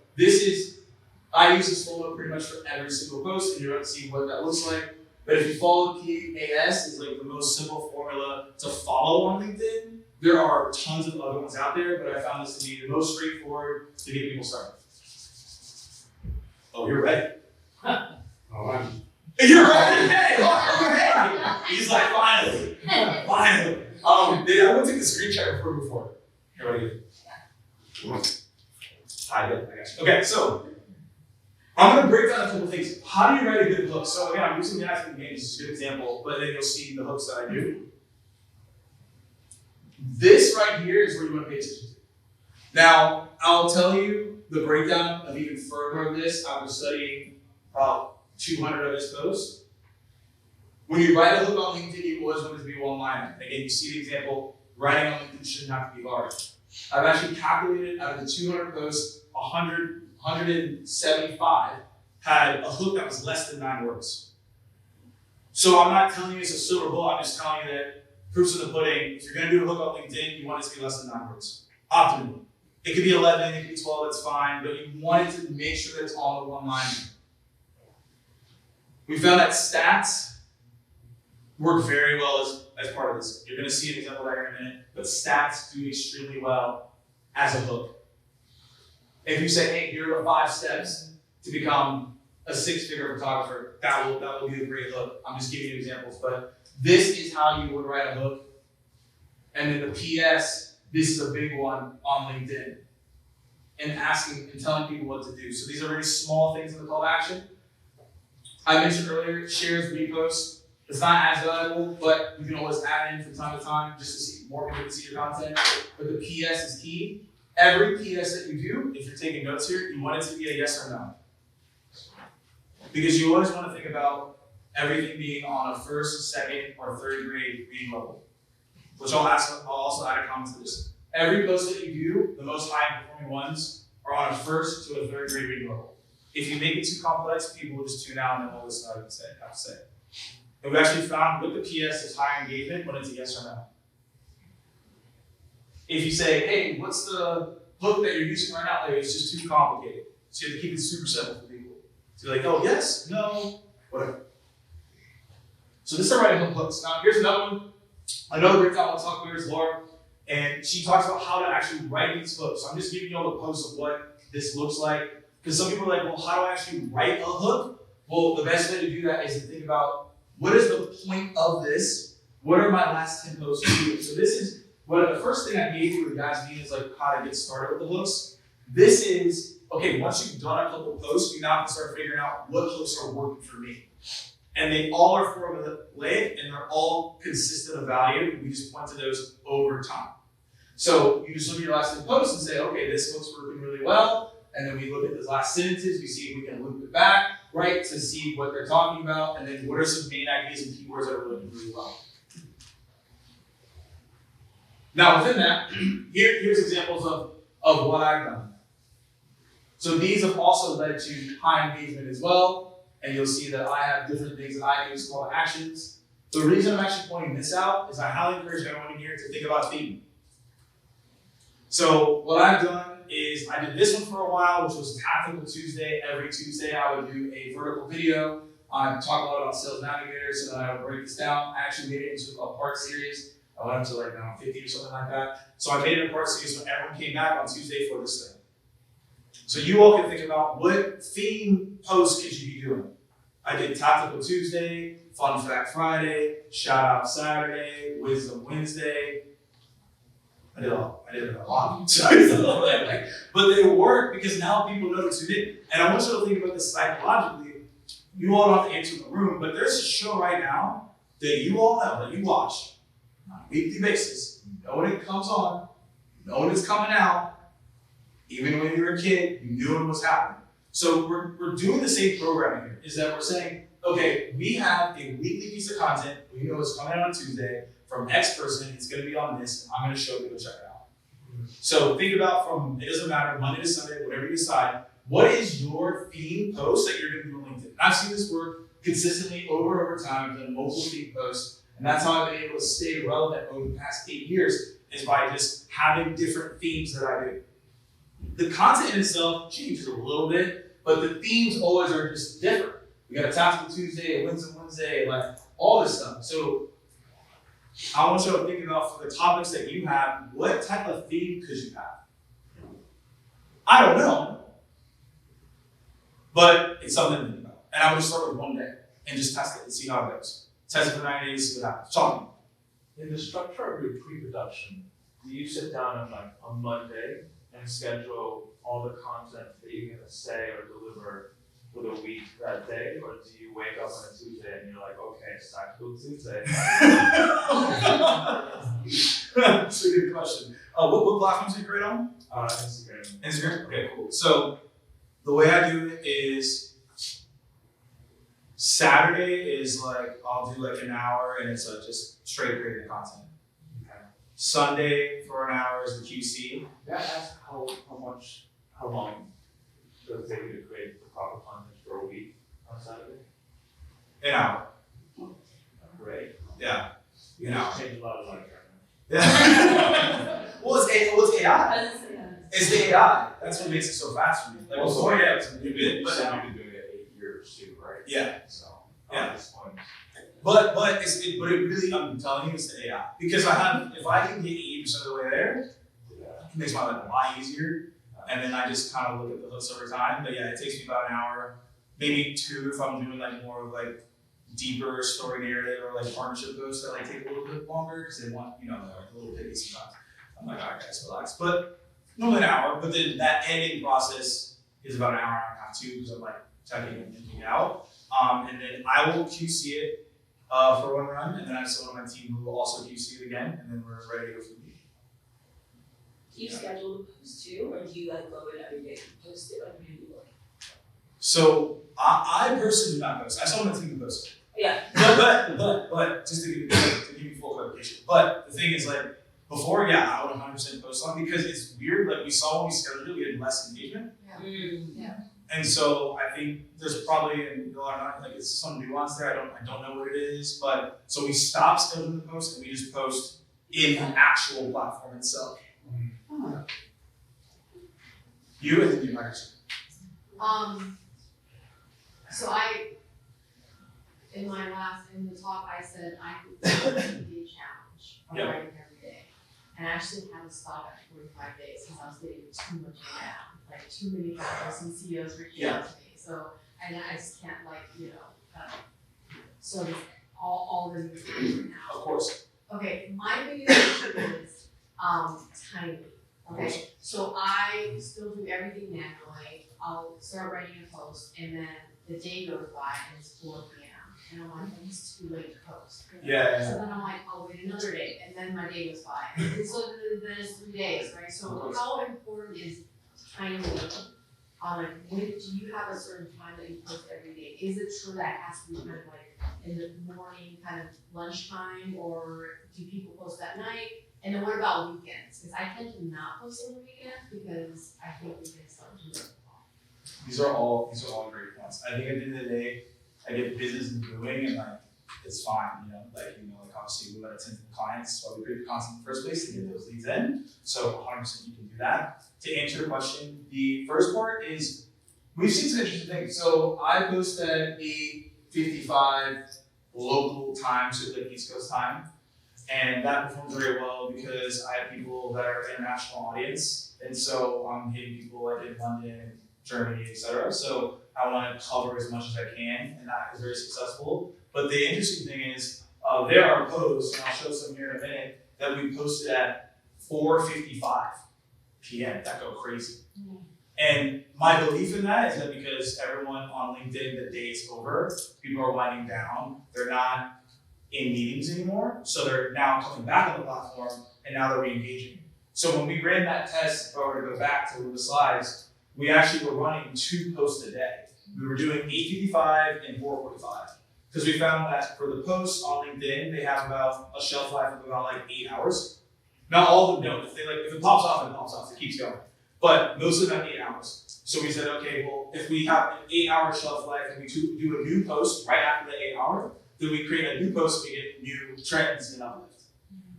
I use this formula pretty much for every single post, and you're going to see what that looks like. But if you follow PAS, it's like the most simple formula to follow on LinkedIn. There are tons of other ones out there, but I found this to be the most straightforward to get people started. Oh, you're ready. Oh, You're ready. Hey. He's like, finally. Finally. I want to take the screen share before we move forward. Here, ready? I got you. Okay, so I'm going to break down a couple things. How do you write a good hook? So again, I'm using the Aspen Games as a good example, but then you'll see the hooks that I do. This right here is where you want to pay attention to. Now, I'll tell you the breakdown of even further of this after studying about 200 of his posts. When you write a hook on LinkedIn, you always want it to be one-liner. Again, you see the example, writing on LinkedIn shouldn't have to be large. I've actually calculated out of the 200 posts, 175 had a hook that was less than 9 words. So I'm not telling you it's a silver bullet, I'm just telling you that proof's in the pudding. If you're gonna do a hook on LinkedIn, you want it to be less than 9 words, optimally. It could be 11, it could be 12, that's fine, but you want it to make sure that it's all in one line. We found that stats work very well as part of this. You're gonna see an example there in a minute, but stats do extremely well as a hook. If you say, hey, here are the 5 steps to become a 6-figure photographer, that will be a great hook. I'm just giving you examples, but this is how you would write a hook. And then the PS, this is a big one on LinkedIn. And asking and telling people what to do. So these are very small things in the call to action. I mentioned earlier, shares, reposts. It's not as valuable, but you can always add in from time to time just to see more people to see your content. But the PS is key. Every PS that you do, if you're taking notes here, you want it to be a yes or no. Because you always want to think about everything being on a 1st, 2nd, or 3rd grade reading level. Which I'll also add a comment to this. Every post that you do, the most high performing ones are on a 1st to a 3rd grade reading level. If you make it too complex, people will just tune out and then they'll listen to what I have to say. And we've actually found with the PS is high engagement when it's a yes or no. If you say, hey, what's the hook that you're using right now? Like, it's just too complicated. So you have to keep it super simple for people. So you're like, oh, yes, no, whatever. So this is writing hook hooks. Now, here's another one. Another great talent talk is Laura, and she talks about how to actually write these hooks. So I'm just giving you all the posts of what this looks like. Because some people are like, well, how do I actually write a hook? Well, the best way to do that is to think about what is the point of this? What are my last 10 posts doing? So this is the first thing I gave you with guys meeting is like how to get started with the hooks. This is, okay, once you've done a couple of posts, you now have to start figuring out what hooks are working for me. And they all are formulaic and they're all consistent of value. And we just point to those over time. So you just look at your last 10 posts and say, okay, this hook's working really well. And then we look at those last sentences, we see if we can loop it back, right, to see what they're talking about, and then what are some main ideas and keywords that are working really well. Now within that, here's examples of what I've done. So these have also led to high engagement as well, and you'll see that I have different things that I use call to actions. The reason I'm actually pointing this out is I highly encourage everyone in here to think about a theme. So what I've done is I did this one for a while, which was Tactical Tuesday. Every Tuesday I would do a vertical video. I talk a lot about Sales Navigator, so that I would break this down. I actually made it into a part series. I went up to like 50 or something like that. So I made it a part series when everyone came back on Tuesday for this thing. So you all can think about what theme posts could you be doing. I did Tactical Tuesday, Fun Fact Friday, Shout Out Saturday, Wisdom Wednesday. I did a lot. But they work because now people know to tune in. And I want you to think about this psychologically. You all don't have to answer in the room, but there's a show right now that you all know, that you watch on a weekly basis. You know when it comes on, you know when it's coming out. Even when you were a kid, you knew it was happening. So we're doing the same programming here, is that we're saying, okay, we have a weekly piece of content, we know it's coming out on Tuesday, from X person, it's going to be on this, and I'm going to show you to check it out. So think about from, it doesn't matter, Monday to Sunday, whatever you decide, what is your theme post that you're going to do on LinkedIn? I've seen this work consistently over time. I've done multiple theme posts, and that's how I've been able to stay relevant over the past 8 years, is by just having different themes that I do. The content in itself changes a little bit, but the themes always are just different. We got a Tactical Tuesday, a Wisdom Wednesday, like all this stuff. So I want you to think about for the topics that you have, what type of theme could you have? I don't know, but it's something to think about. And I would just start with one day and just test it and see how it goes. Test it for 90 days, see what happens. Talk. In the structure of your pre-production, do you sit down on like a Monday and schedule all the content that you're going to say or deliver for the week that day, or do you wake up on a Tuesday and you're like, okay, it's Tactical Tuesday? That's a good question. What platforms do you create on? Instagram. Instagram? Okay, cool. So the way I do it is Saturday is like, I'll do like an hour and it's just straight creating content. Okay. Sunday for an hour is the QC. May I ask how long does it take you to create the proper content for a week on Saturday? An hour. Great. Yeah. You change a lot of life right Yeah. Well, it's AI. I was gonna say that. It's the AI. That's what makes it so fast for me. Like Also, before, yeah, it was a new You bit, but said now, you've been doing it 8 years too, right? yeah. So Yeah. at this point, But it really, I'm telling you, it's the AI because if I can get 80% of the way there, yeah. it makes my life a lot easier. And then I just kind of look at the hooks over time. But yeah, it takes me about an hour, maybe 2 if I'm doing like more of like deeper story narrative or like partnership posts that like take a little bit longer because they want, they're like a little picky sometimes. I'm like, all right, guys, relax. But normally an hour. But then that editing process is about an hour and a half too because I'm like checking and thinking it out. And then I will QC it for one run, and then I have someone on my team who will also QC it again, and then we're ready to go for the week. Do you schedule the post too, or do you like go in every day and post it like maybe like? So I personally do not post. I saw my team post. Yeah. But just to give you full clarification. But the thing is like before, yeah, I would 100% post on because it's weird. Like we saw when we scheduled it, we had less engagement. And so I think there's probably it's some nuance there. I don't know what it is, but so we stopped scheduling the post and we just post in the actual platform itself. You and then you Microsoft. So in the talk, I said I could do a 50-day challenge of Yeah. writing every day. And I actually had to stop at 45 days because I was getting too much down, like too many founders and CEOs reaching out to me. So, and I just can't sort of all the information now. Of course. Okay, my biggest issue is timing. Okay, so I still do everything manually. I'll start writing a post, and then the day goes by, and it's 4 p.m. And I'm like, it's too late to post. Yeah. So then I'm like, I'll wait another day, and then my day goes by. And so then it's 3 days, right? So how important is timing? Like, when do you have a certain time that you post every day? Is it true that it has to be kind of like in the morning, kind of lunchtime, or do people post at night? And then what about weekends? Because I tend to not post on the weekends because I think weekends don't do it. These are all great points. I think at the end of the day, I get business and doing and like it's fine, like obviously we let attend to the clients, so we create the content in the first place to get those leads in. So 100% you can do that. To answer your question, the first part is we've seen some interesting things. So I post at 8:55 local time, so like East Coast time. And that performs very well because I have people that are international audience. And so I'm hitting people like in London, Germany, etc. So I want to cover as much as I can, and that is very successful. But the interesting thing is, there are posts, and I'll show some here in a minute, that we posted at 4:55 p.m. that go crazy. And my belief in that is that because everyone on LinkedIn, the day is over, people are winding down, they're not in meetings anymore, so they're now coming back on the platform, and now they're re-engaging. So when we ran that test, if I were to go back to the slides, we actually were running 2 posts a day. We were doing 8:55 and 4:45 because we found that for the posts on LinkedIn, they have about a shelf life of about like 8 hours. Not all of them don't. If it pops off, it pops off. It keeps going. But most of them have 8 hours. So we said, okay, well, if we have an 8-hour shelf life and we do a new post right after the 8 hour, then we create a new post and we get new trends and uplift.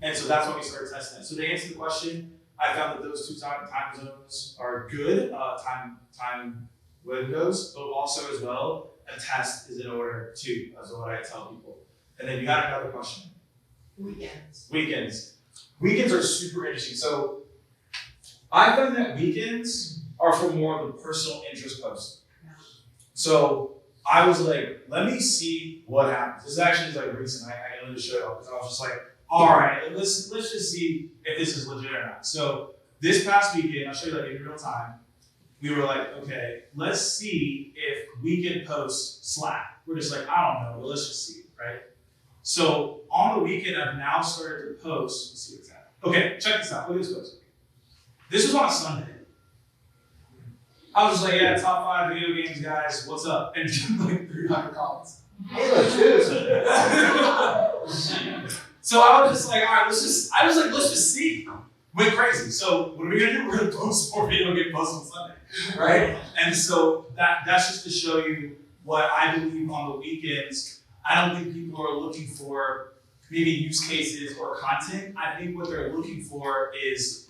And so that's when we started testing it. So to answer the question, I found that those 2 time zones are good, time windows, but also as well, a test is in order too, is what I tell people. And then you had another question. Weekends. Weekends are super interesting. So I found that weekends are for more of the personal interest post. So I was like, let me see what happens. This actually is like recent. I can just show you because I was just like, all right, let's just see if this is legit or not. So this past weekend, I'll show you like in real time, we were like, okay, let's see if we can post Slack. We're just like, I don't know, but let's just see, right? So on the weekend, I've now started to post. Let's see what's happening. Okay, check this out. Look at this post. This was on a Sunday. I was just like, yeah, top 5 video games, guys. What's up? And like 300 comments. Halo 2. So I was just like, all right, let's just see. Went crazy. So what are we gonna do? We're gonna post more video game posts on Sunday, right? And so that's just to show you what I believe on the weekends. I don't think people are looking for maybe use cases or content. I think what they're looking for is,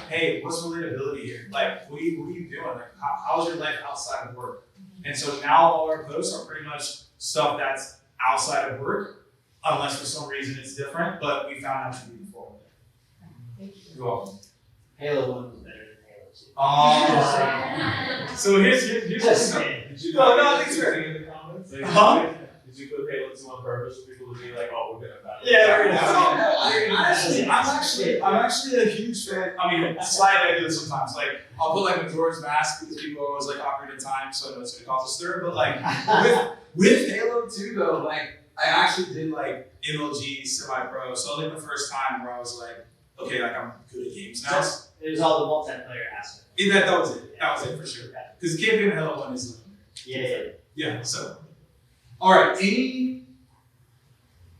hey, what's relatability here? Like, what are you doing? Like, how's your life outside of work? And so now all our posts are pretty much stuff that's outside of work, unless for some reason it's different, but we found that to be informative. Thank you. You're welcome. Halo 1 was better than Halo 2. So here's Just the saying. Did you No, I think it's fair. in the comments? Like, Huh? Did you put Halo 2 on purpose for people to be like, oh, we're gonna battle? Yeah, we're gonna I'm actually a huge fan. I mean, slightly I do this sometimes. Like, I'll put like a Majora's Mask because people are always like awkward at times, so I know it's gonna cause a stir. But like with Halo 2 though, like I actually did like MLG semi-pro. So like the first time where I was like, okay, like I'm good at games now. It was all the multiplayer aspect. That was it. That was it for sure. Because the campaign of Halo 1 is legendary. Yeah. So. All right. Any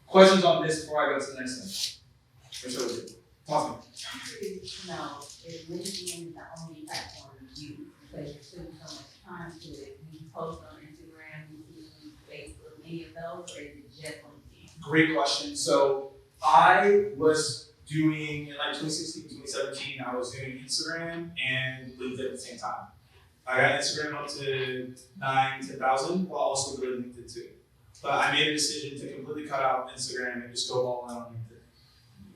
questions on this before I go to the next thing? Or should we do? Talk to me. I'm curious to know if LinkedIn is the only platform you use because you're spending so much time to it. You post on Instagram, YouTube, Facebook, any of those, or is it just LinkedIn? Great question. So I was doing in like 2016, 2017, I was doing Instagram and LinkedIn at the same time. I got Instagram up to 10,000 while also doing LinkedIn too. But I made a decision to completely cut out Instagram and just go all in on LinkedIn.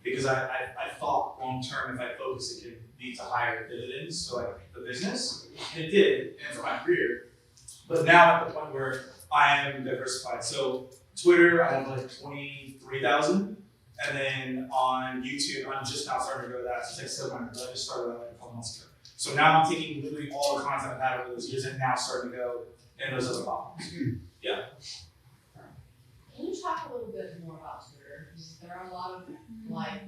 Because I thought long term, if I focus, it could lead to higher dividends to like the business. And it did, and for my career. But now at the point where I am diversified. So Twitter, I have like 23,000. And then on YouTube, I'm just now starting to grow that. It's like 700, but I just started that like a couple months ago. So now I'm taking literally all the content I've had over those years and now starting to go in those other platforms. Yeah. Can you talk a little bit more about Twitter? Because there are a lot of like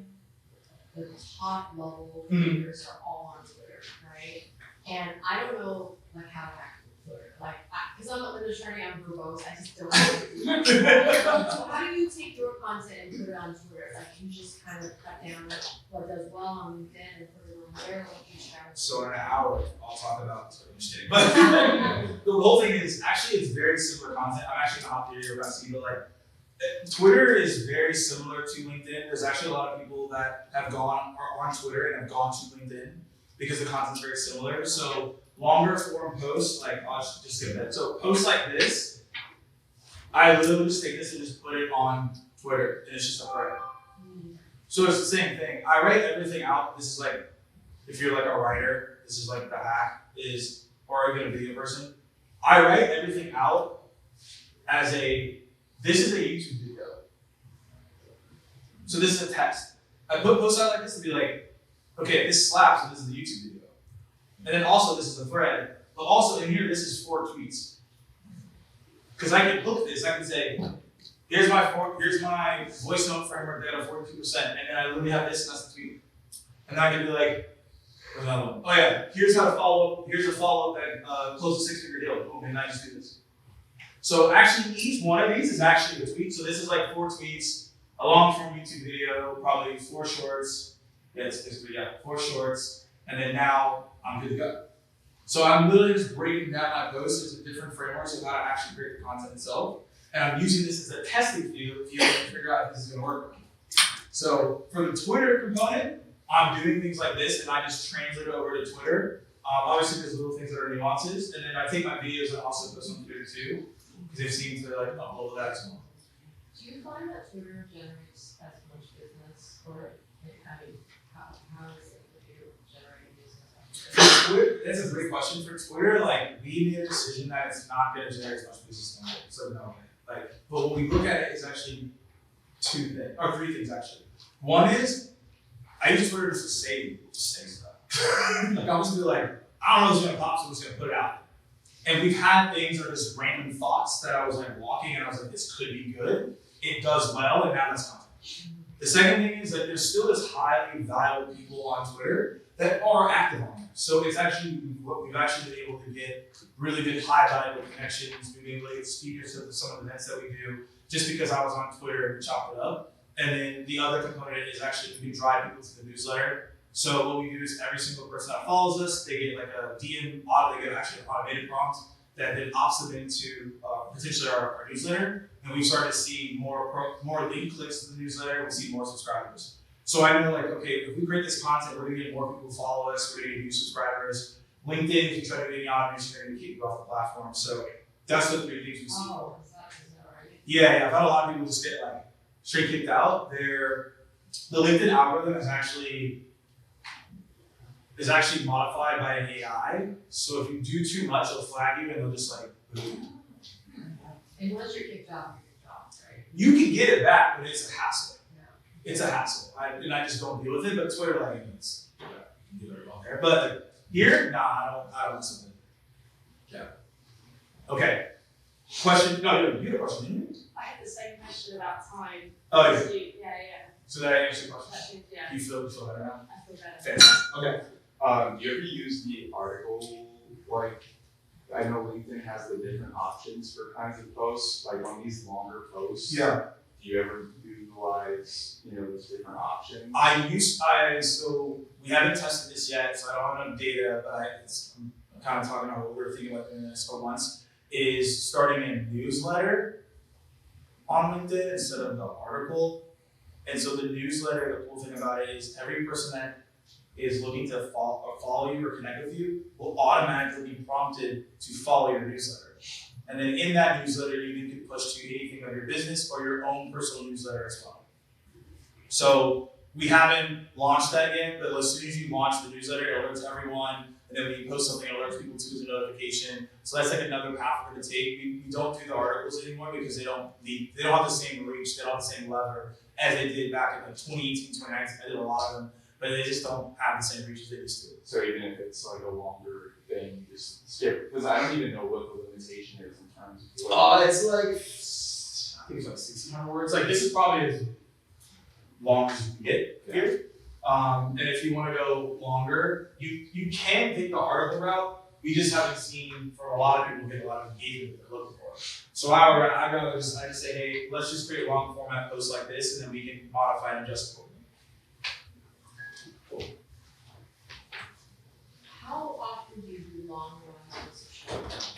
the top level creators are all on Twitter, right? And I don't know like how to hack Twitter. Like, because I'm an attorney, I'm verbose, I just don't know how to do that. So how do you take your content and put it on Twitter? Like you just kind of cut down what does well on LinkedIn and put it on there, what you strategy? So in an hour, I'll talk about Twitter. I'm just kidding. But the whole thing is actually it's very similar content. I'm actually not theory or Rusty, but like Twitter is very similar to LinkedIn. There's actually a lot of people that have gone are on Twitter and have gone to LinkedIn because the content's very similar. So longer form posts, like I'll just skip that. So posts like this, I literally just take this and just put it on Twitter, and it's just a thread. So it's the same thing. I write everything out. This is like, if you're like a writer, this is like the hack is, or even a video person. I write everything out as this is a YouTube video. So this is a test. I put posts out like this to be like, okay, this slaps, so this is the YouTube video. And then also this is a thread, but also in here, this is 4 tweets. Because I can hook this, I can say, here's my voice note framework that at 42%, and then I literally have this, and that's the tweet. And then I can be like, what's another one? Oh yeah, here's a follow-up that closed a 6-figure deal. Boom, and I just do this. So actually, each one of these is actually a tweet. So this is like 4 tweets, a long-form YouTube video, probably 4 shorts. Yeah, it's basically, 4 shorts. And then now I'm good to go. So I'm literally just breaking down my posts into different frameworks of how to actually create the content itself. And I'm using this as a testing field to figure out if this is going to work. So for the Twitter component, I'm doing things like this, and I just translate it over to Twitter. Obviously, there's little things that are nuances, and then I take my videos and also post on Twitter too, because they've seemed to like upload that as well. Do you find that Twitter generates as much business, or how is it that you're generating business? Twitter, that's a great question. For Twitter, like we made a decision that it's not going to generate as much business now. So no, like, but when we look at it, it's actually 3 things actually. One is I use Twitter just to say stuff. Like I'm just gonna be like, I don't know what's gonna pop, so I'm just gonna put it out. And we've had things that are just random thoughts that I was like walking and I was like, this could be good. It does well, and now that's content. The second thing is that there's still this highly valuable people on Twitter that are active on there. So it's actually, we've actually been able to get really good high valuable connections. We've been able to get speakers to some of the events that we do just because I was on Twitter and chopped it up. And then the other component is actually we can drive people to the newsletter. So what we do is every single person that follows us, they get like a DM, they get actually an automated prompt that then opts them into potentially our newsletter. And we started to see more link clicks to the newsletter, we see more subscribers. So I know like, okay, if we create this content, we're gonna get more people to follow us, we're gonna get new subscribers. LinkedIn, if you try to do any automation, they're gonna keep you off the platform. So that's the 3 things we see. Oh, is that right? Yeah, I've had a lot of people just get like straight kicked out. The LinkedIn algorithm is actually modified by an AI. So if you do too much, it'll flag you and they'll just like boom. And once you're kicked off, you're kicked off, right? You can get it back, but it's a hassle. Yeah. It's a hassle. I just don't deal with it, but Twitter like it's you do it on there. But here, nah, I don't mess with it. Yeah. Okay. Question, no, you had a question, didn't you? I had the same question about time. Oh, yeah. Yeah. So that answered your question. That should, yeah, You feel better now? I feel better. Fantastic. Okay. Do you ever use the article, like, I know LinkedIn has the different options for kinds of posts, like on these longer posts. Yeah. Do you ever utilize, those different options? So we haven't tested this yet, so I don't have enough data, but I'm kind of talking about what we're thinking about doing the next couple months, is starting a newsletter on LinkedIn instead of the article. And so the newsletter, the cool thing about it is every person that is looking to follow you or connect with you will automatically be prompted to follow your newsletter. And then in that newsletter, you can push to anything of your business or your own personal newsletter as well. So we haven't launched that yet, but as soon as you launch the newsletter, it alerts everyone. And then when you post something, it alerts people to as a notification. So that's like another path we're gonna take. We don't do the articles anymore because they don't have the same reach, they don't have the same lever as they did back in like 2018, 2019. I did a lot of them, but they just don't have the same reach as they used to. So even if it's like a longer thing, you just skip it, because I don't even know what the limitation is in terms of. It's like, I think it's like 1,600 words. Like this is probably as long as you can get here. And if you want to go longer, you can take the article route. We just haven't seen from a lot of people get a lot of engagement that they're looking for. So I just say, hey, let's just create long format posts like this, and then we can modify and adjust accordingly. Cool. How often do you do long ones?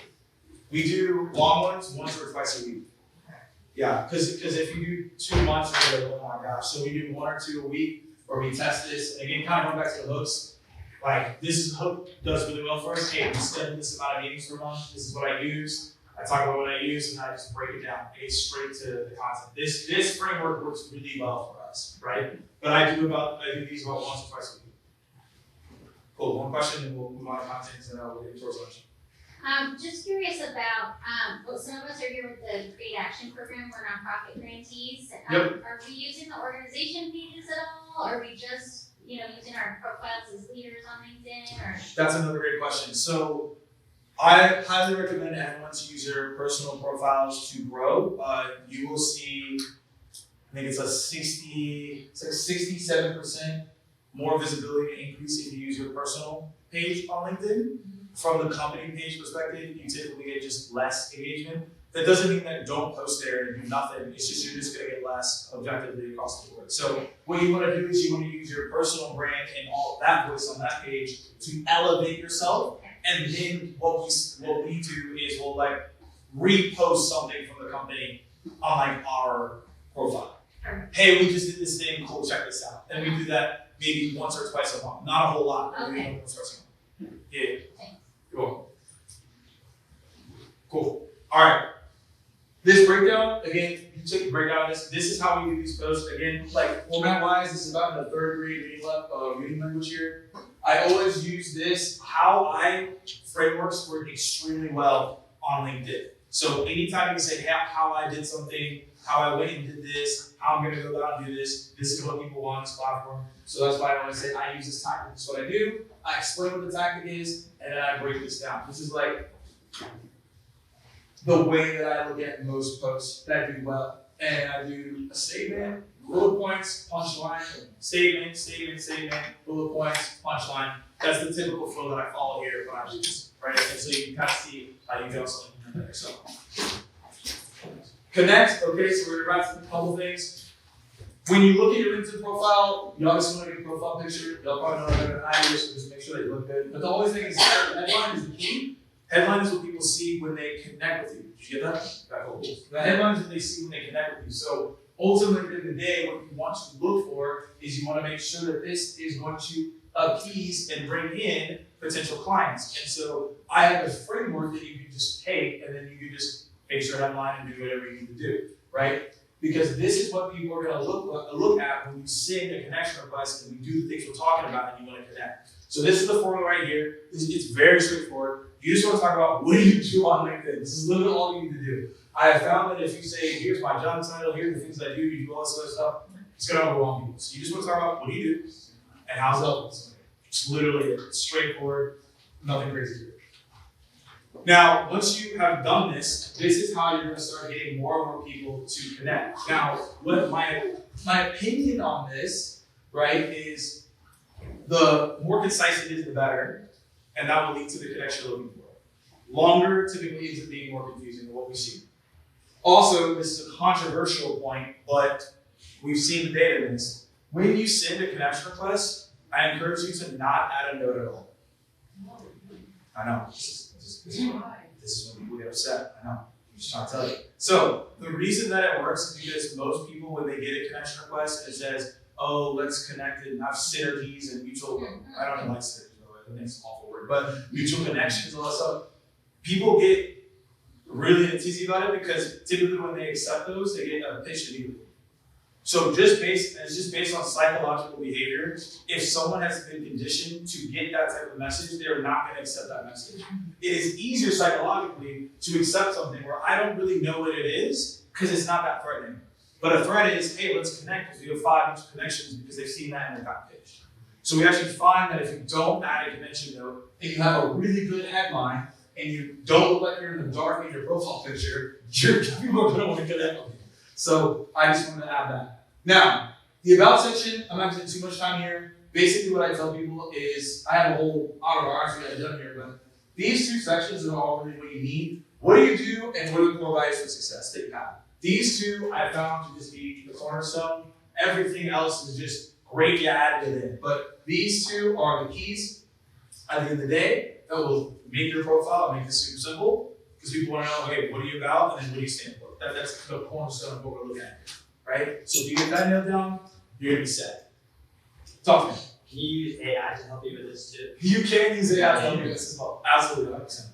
We do long ones once or twice a week. Okay. Yeah, because if you do too much, you're like, oh my gosh. So we do 1 or 2 a week where we test this. Again, kind of going back to the hooks. Like this hook does really well for us. Hey, we schedule this amount of meetings per month. This is what I use. I talk about what I use and I just break it down. I get straight to the content. This framework works really well for us, right? But I do these about once or twice a week. Cool. One question, and we'll move on to content, and then we'll get towards lunch. Just curious about, well, some of us are here with the Create Action Program, we're nonprofit grantees. Yep. Are we using the organization pages at all? Are we just, using our profiles as leaders on LinkedIn, or? That's another great question. So I highly recommend everyone to use your personal profiles to grow. You will see, I think it's like 67% more visibility increase if you use your personal page on LinkedIn. From the company page perspective, you typically get just less engagement. That doesn't mean that don't post there and do nothing. It's just you're just gonna get less objectively across the board. So what you want to do is you want to use your personal brand and all of that voice on that page to elevate yourself. And then what we do is we'll like repost something from the company on like our profile. Hey, we just did this thing. Cool, check this out. And we do that maybe once or twice a month. Not a whole lot. But we do it once or twice a month. Yeah. Thanks. Cool. All right. This breakdown, again, you take the breakdown of this. This is how we do these posts. Again, like format-wise, this is about the 3rd grade reading language here. I always use this. Frameworks work extremely well on LinkedIn. So anytime you say how I did something, how I went and did this, how I'm gonna go down and do this is what people want on this platform. So that's why I always say I use this tactic. This is what I do. I explain what the tactic is, and then I break this down. This is like the way that I look at most posts that do well. and I do a statement, bullet points, punchline, statement, bullet points, punchline. That's the typical flow that I follow here when I do this, right? And so you can kind of see how you can also implement that yourself. Connect, okay, so we're about to do a couple things. When you look at your LinkedIn profile, you obviously want to get a profile picture. Y'all probably know better than I do, so just make sure that you look good. But the only thing is, headline is the key. Headline is what people see when they connect with you. Did you get that? Got cool. The headline is what they see when they connect with you. So ultimately, at the end of the day, what you want to look for is you want to make sure that this is going to appease and bring in potential clients. And so I have a framework that you can just take, and then you can just fix your headline and do whatever you need to do, right? Because this is what people are going to look at when you send a connection request and we do the things we're talking about and you want to connect. So this is the formula right here. It's very straightforward. You just want to talk about what do you do on LinkedIn. This is literally all you need to do. I have found that if you say, here's my job title, here are the things I do, you do all this other stuff, it's going to overwhelm people. So you just want to talk about what do you do and how's it helping somebody. It's literally it. It's straightforward, nothing crazy here. Now, once you have done this, this is how you're going to start getting more and more people to connect. Now, what my opinion on this, right, is the more concise it is, the better, and that will lead to the connection you're looking for. Longer typically ends up being more confusing than what we see. Also, this is a controversial point, but we've seen the data in this. When you send a connection request, I encourage you to not add a note at all. I know. This is when people get upset. I know. I'm just trying to tell you. So the reason that it works is because most people, when they get a connection request, it says, "Oh, let's connect and have synergies and mutual." I don't even like synergies, by the way. I think it's an awful word, but mutual connections, all that stuff. People get really tizzy about it because typically when they accept those, they get pitched immediately. So it's just based on psychological behavior. If someone has been conditioned to get that type of message, they're not going to accept that message. It is easier psychologically to accept something where I don't really know what it is because it's not that threatening. But a threat is, hey, let's connect because we have 5 mutual connections because they've seen that and they got pitched. So we actually find that if you don't add a connection note and you have a really good headline and you don't look like you're in the dark in your profile picture, people are going to want to connect with you. So I just wanted to add that. Now, the about section, I'm not going to spend too much time here. Basically what I tell people is, I have a whole autobiography I've done here, but these 2 sections are all really what you need. What do you do and what are the core values for success that you have? These 2 I found to just be the cornerstone. Everything else is just greatly added in. But these 2 are the keys at the end of the day that will make your profile and make this super simple. Because people want to know, okay, what are you about and then what do you stand for? That's the cornerstone of what we're looking at here. Right? So if you get that nailed down, you're going to be set. Talk to me. Can you use AI to help you with this too? You can use AI to help you with this as well. Absolutely, 100%.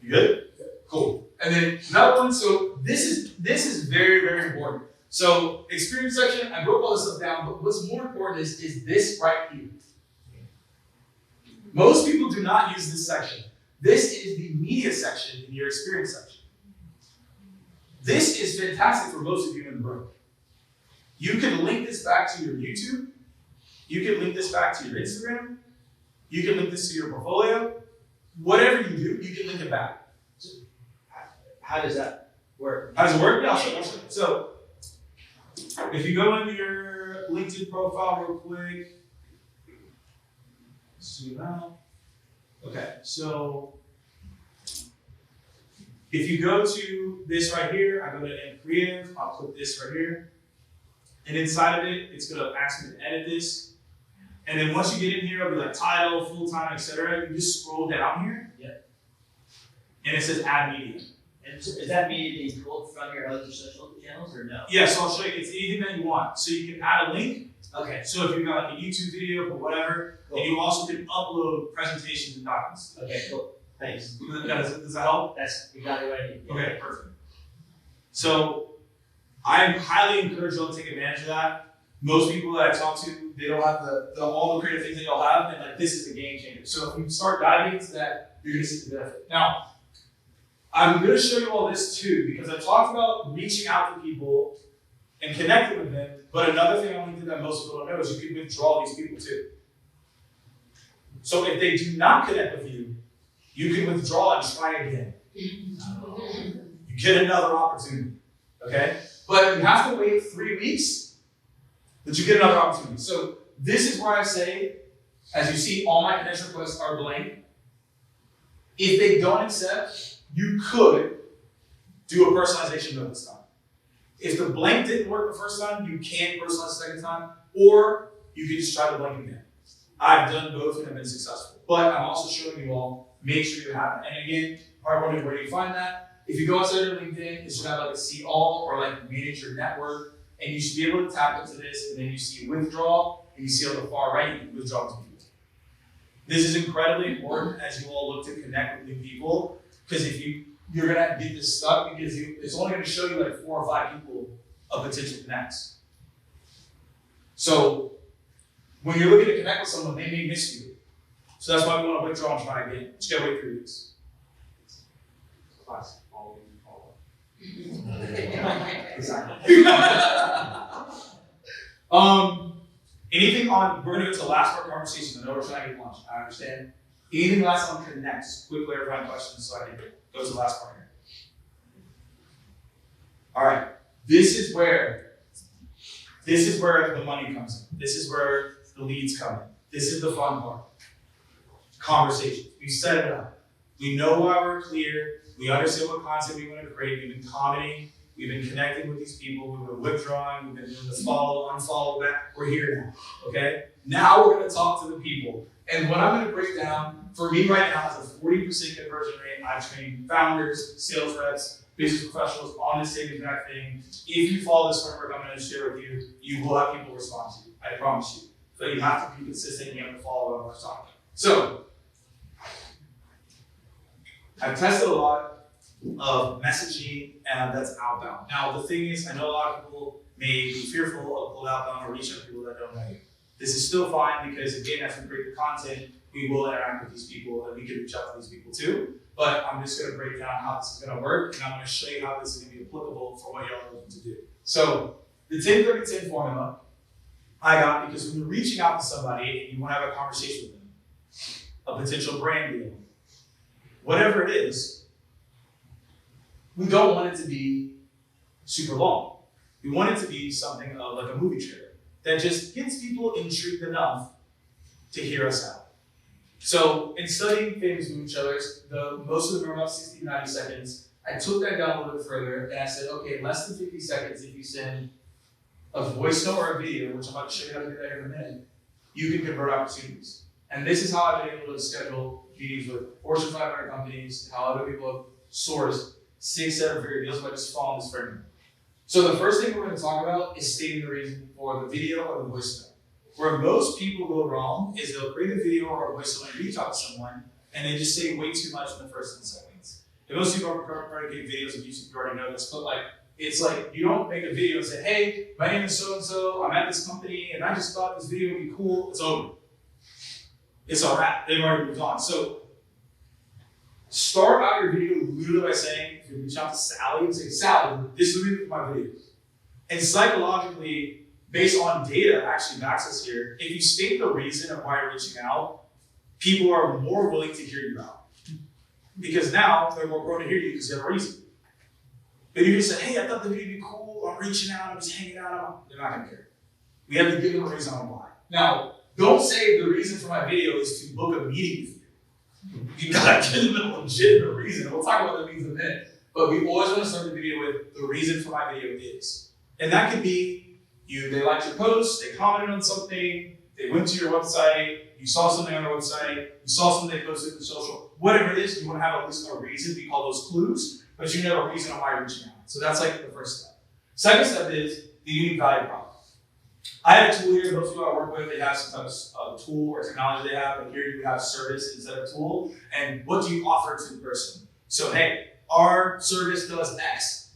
You good? Cool. And then another one, so this is very, very important. So experience section, I broke all this stuff down, but what's more important is this right here. Most people do not use this section. This is the media section in your experience section. This is fantastic for most of you in the room. You can link this back to your YouTube. You can link this back to your Instagram. You can link this to your portfolio. Whatever you do, you can link it back. How does that work? How does it work? Yeah, I'll show you. So, if you go into your LinkedIn profile real quick, zoom out. Okay, so if you go to this right here, I go to End Creative, I'll put this right here. And inside of it, it's gonna ask me to edit this. And then once you get in here, it'll be like title, full-time, etc. You just scroll down here. Yep. And it says add media. And is that media being pulled from your other social channels or no? Yeah, so I'll show you, it's anything that you want. So you can add a link. Okay. So if you've got like a YouTube video or whatever, Cool. and you also can upload presentations and documents. Okay, cool. Thanks. Does that help? That's exactly what I need. Yeah. Okay, perfect. So I highly encourage y'all to take advantage of that. Most people that I talk to, they don't have all the creative things that y'all have, and like this is a game changer. So if you start diving into that, you're gonna see the benefit. Now, I'm gonna show you all this too, because I talked about reaching out to people and connecting with them, but another thing I want to do that most people don't know is you can withdraw these people too. So if they do not connect with you, you can withdraw and try again. You you get another opportunity, okay? But you have to wait 3 weeks, but you get another opportunity. So this is where I say, as you see, all my connection requests are blank. If they don't accept, you could do a personalization note this time. If the blank didn't work the first time, you can personalize the second time, or you can just try the blank again. I've done both and have been successful. But I'm also showing you all, make sure you have it. And again, part one, where do you find that? If you go outside of LinkedIn, it should have like a see all or like manage your network, and you should be able to tap into this, and then you see withdraw, and you see on the far right, you can withdraw to people. This is incredibly important as you all look to connect with new people, because if you're gonna get this stuck, because it's only gonna show you like 4 or 5 people of potential connects. So when you're looking to connect with someone, they may miss you. So that's why we want to withdraw and try again. Just gotta wait 3 weeks. Classic follow. Anything on, we're gonna go to the last part of the conversation. I know we're trying to get lunch, I understand. Anything last on connect, just quick clarifying questions so I can go to the last part here. All right, this is where the money comes in. This is where the leads come in. This is the fun part. Conversation. We set it up. We know why we're clear. We understand what content we want to create. We've been commenting. We've been connecting with these people. We've been withdrawing. We've been doing the follow, unfollow back. We're here now. Okay? Now we're going to talk to the people. And what I'm going to break down for me right now is a 40% conversion rate. I train founders, sales reps, business professionals on the same exact thing. If you follow this framework I'm going to share with you, you will have people respond to you. I promise you. So you have to be consistent and you have to follow what I'm talking. So I've tested a lot of messaging that's outbound. Now the thing is, I know a lot of people may be fearful of cold outbound or reaching out to people that don't know you. This is still fine because again, as we create the content, we will interact with these people and we can reach out to these people too. But I'm just going to break down how this is going to work, and I'm going to show you how this is going to be applicable for what y'all are looking to do. So the 10-30-10 formula I got because when you're reaching out to somebody and you want to have a conversation with them, a potential brand deal, whatever it is, we don't want it to be super long. We want it to be something of like a movie trailer that just gets people intrigued enough to hear us out. So in studying famous movie trailers, most of them are about 60 to 90 seconds. I took that down a little bit further and I said, okay, less than 50 seconds, if you send a voice note or a video, which I'm about to show you how to do that in a minute, you can convert opportunities. And this is how I've been able to schedule meetings with Fortune 500 companies, how other people have sourced 6-7-figure deals by just following this framework. So the first thing we're going to talk about is stating the reason for the video or the voice note. Where most people go wrong is they'll create a video or a voice note and reach out to someone, and they just say way too much in the first 10 seconds. And most people are predicate videos of YouTube, you already know this, but it's like you don't make a video and say, hey, my name is so-and-so, I'm at this company, and I just thought this video would be cool. It's over. It's a wrap. They've already moved on. So start out your video literally by saying, if you reach out to Sally and say, Sally, this is the reason for my video. And psychologically, based on data actually backs us here, if you state the reason of why you're reaching out, people are more willing to hear you out. Because now they're more prone to hear you because you have a reason. But if you just say, hey, I thought the video would be cool, I'm reaching out, I'm just hanging out, they're not gonna care. We have to give them a reason on why. Now, don't say the reason for my video is to book a meeting with you. You gotta give them a legitimate reason. We'll talk about that means in a minute. But we always want to start the video with the reason for my video is. And that could be they liked your post, they commented on something, they went to your website, you saw something on their website, you saw something they posted in social, whatever it is, you want to have at least a reason. We call those clues, but you know a reason on why you're reaching out. So that's like the first step. Second step is the unique value prop. I have a tool here, most people I work with, they have some type of tool or technology they have, but here you have service instead of tool, and what do you offer to the person? So hey, our service does X,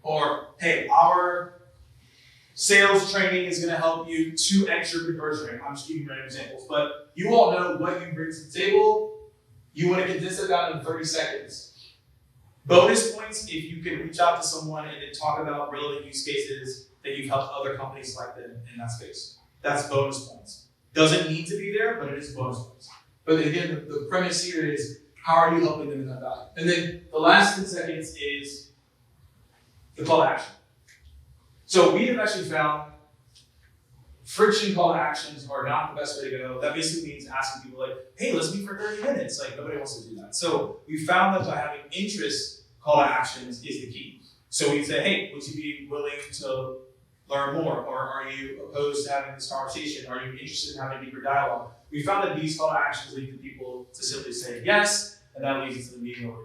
or hey, our sales training is going to help you 2x your conversion rate. I'm just giving you random examples, but you all know what you bring to the table. You want to condense it down in 30 seconds. Bonus points if you can reach out to someone and then talk about relevant use cases that you've helped other companies select in that space. That's bonus points. Doesn't need to be there, but it is bonus points. But again, the premise here is how are you helping them in that value? And then the last 10 seconds is the call to action. So we have actually found friction call to actions are not the best way to go. That basically means asking people like, hey, let's meet for 30 minutes. Like nobody wants to do that. So we found that by having interest call to actions is the key. So we say, hey, would you be willing to learn more? Or are you opposed to having this conversation? Are you interested in having a deeper dialogue? We found that these call to actions lead to people to simply say yes, and that leads to the meeting over.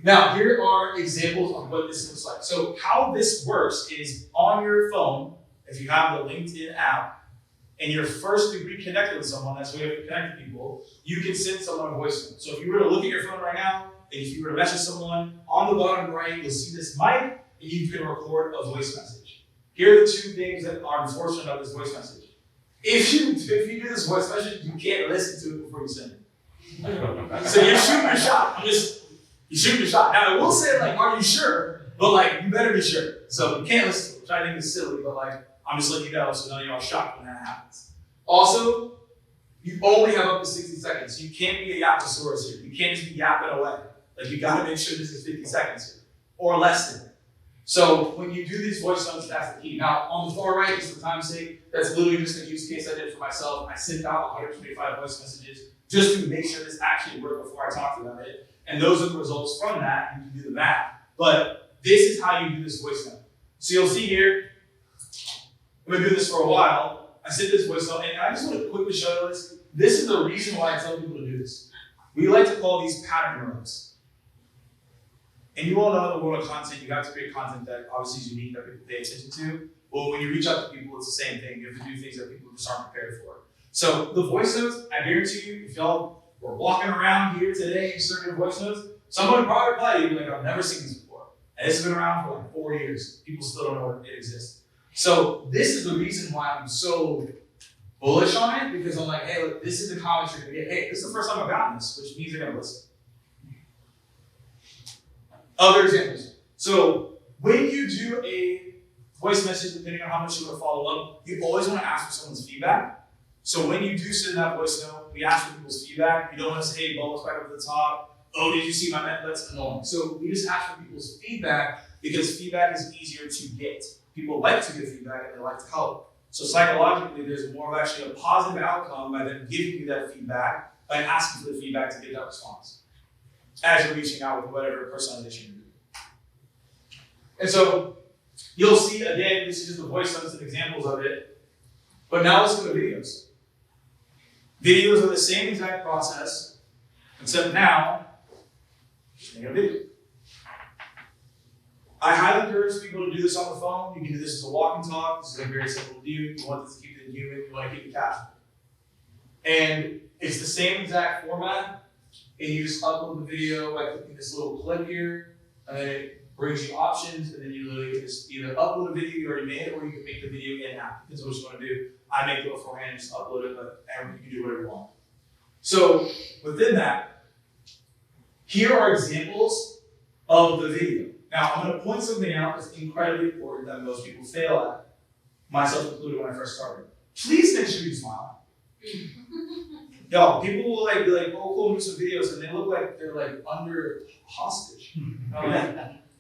Now, here are examples of what this looks like. So how this works is on your phone, if you have the LinkedIn app, and you're first degree connected with someone, that's the way to connect with people, you can send someone a voice note. So if you were to look at your phone right now, and if you were to message someone, on the bottom right, you'll see this mic, and you can record a voice message. Here are the two things that are unfortunate about this voice message. If you do this voice message, you can't listen to it before you send it. So you're shooting your shot. You shoot your shot. Now I will say, like, are you sure? But like, you better be sure. So you can't listen to it, which I think is silly, but like, I'm just letting you know so none of y'all are shocked when that happens. Also, you only have up to 60 seconds. So you can't be a yapposaurus here. You can't just be yapping away. Like, you gotta make sure this is 50 seconds here, or less than. So when you do these voice notes, that's the key. Now, on the far right, just for time's sake, that's literally just a use case I did for myself. I sent out 125 voice messages just to make sure this actually worked before I talked about it. And those are the results from that. You can do the math. But this is how you do this voice note. So you'll see here, I'm gonna do this for a while. I sent this voice note, and I just want to quickly show you this. This is the reason why I tell people to do this. We like to call these pattern neurons. And you all know in the world of content, you have to create content that obviously is unique, that people pay attention to. Well, when you reach out to people, it's the same thing. You have to do things that people just aren't prepared for. So the voice notes, I guarantee you, if y'all were walking around here today and starting voice notes, someone would probably reply to you like, I've never seen this before. And this has been around for like 4 years. People still don't know it exists. So this is the reason why I'm so bullish on it, because I'm like, hey, look, this is the comments you're gonna get. Hey, this is the first time I've gotten this, which means they're gonna listen. Other examples. So when you do a voice message, depending on how much you want to follow up, you always want to ask for someone's feedback. So when you do send that voice note, we ask for people's feedback. You don't want to say, hey, bubbles back up at the top. Oh, did you see my net? That's annoying. So we just ask for people's feedback because feedback is easier to get. People like to get feedback and they like to help. So psychologically, there's more of actually a positive outcome by them giving you that feedback, by asking for the feedback to get that response as you're reaching out with whatever personalization you're doing. And so you'll see, again, this is just the voice notes and examples of it. But now let's go to videos. Videos are the same exact process, except now, just make a video. I highly encourage people to do this on the phone. You can do this as a walk and talk. This is like very simple to do. You want this to keep it human. You want to keep it casual. And it's the same exact format. And you just upload the video by clicking this little clip here. And then it brings you options. And then you literally just either upload a video you already made, or you can make the video in-app. Depends on what you want to do. I make it beforehand and just upload it, but you can do whatever you want. So within that, here are examples of the video. Now, I'm going to point something out that's incredibly important that most people fail at, myself included when I first started. Please make sure you smile. Yo, people will be like, oh, cool, make some videos, and they look like they're like under hostage. I'm like,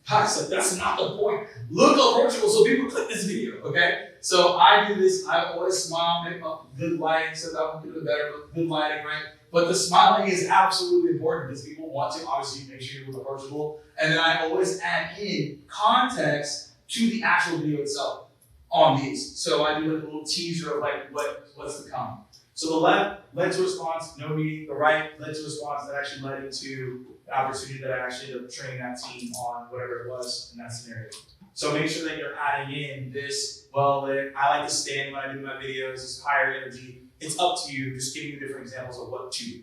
that's not the point. Look approachable so people click this video, okay? So I do this, I always smile, make up good lighting, so that one could do better, but good lighting, right? But the smiling is absolutely important because people want to obviously make sure you look approachable. And then I always add in context to the actual video itself on these. So I do like a little teaser of like what's to come. So the left led to response, no meeting. The right led to response that actually led into the opportunity that I actually ended up training that team on whatever it was in that scenario. So make sure that you're adding in this well lit. I like to stand when I do my videos, it's higher energy. It's up to you, just giving you different examples of what to do.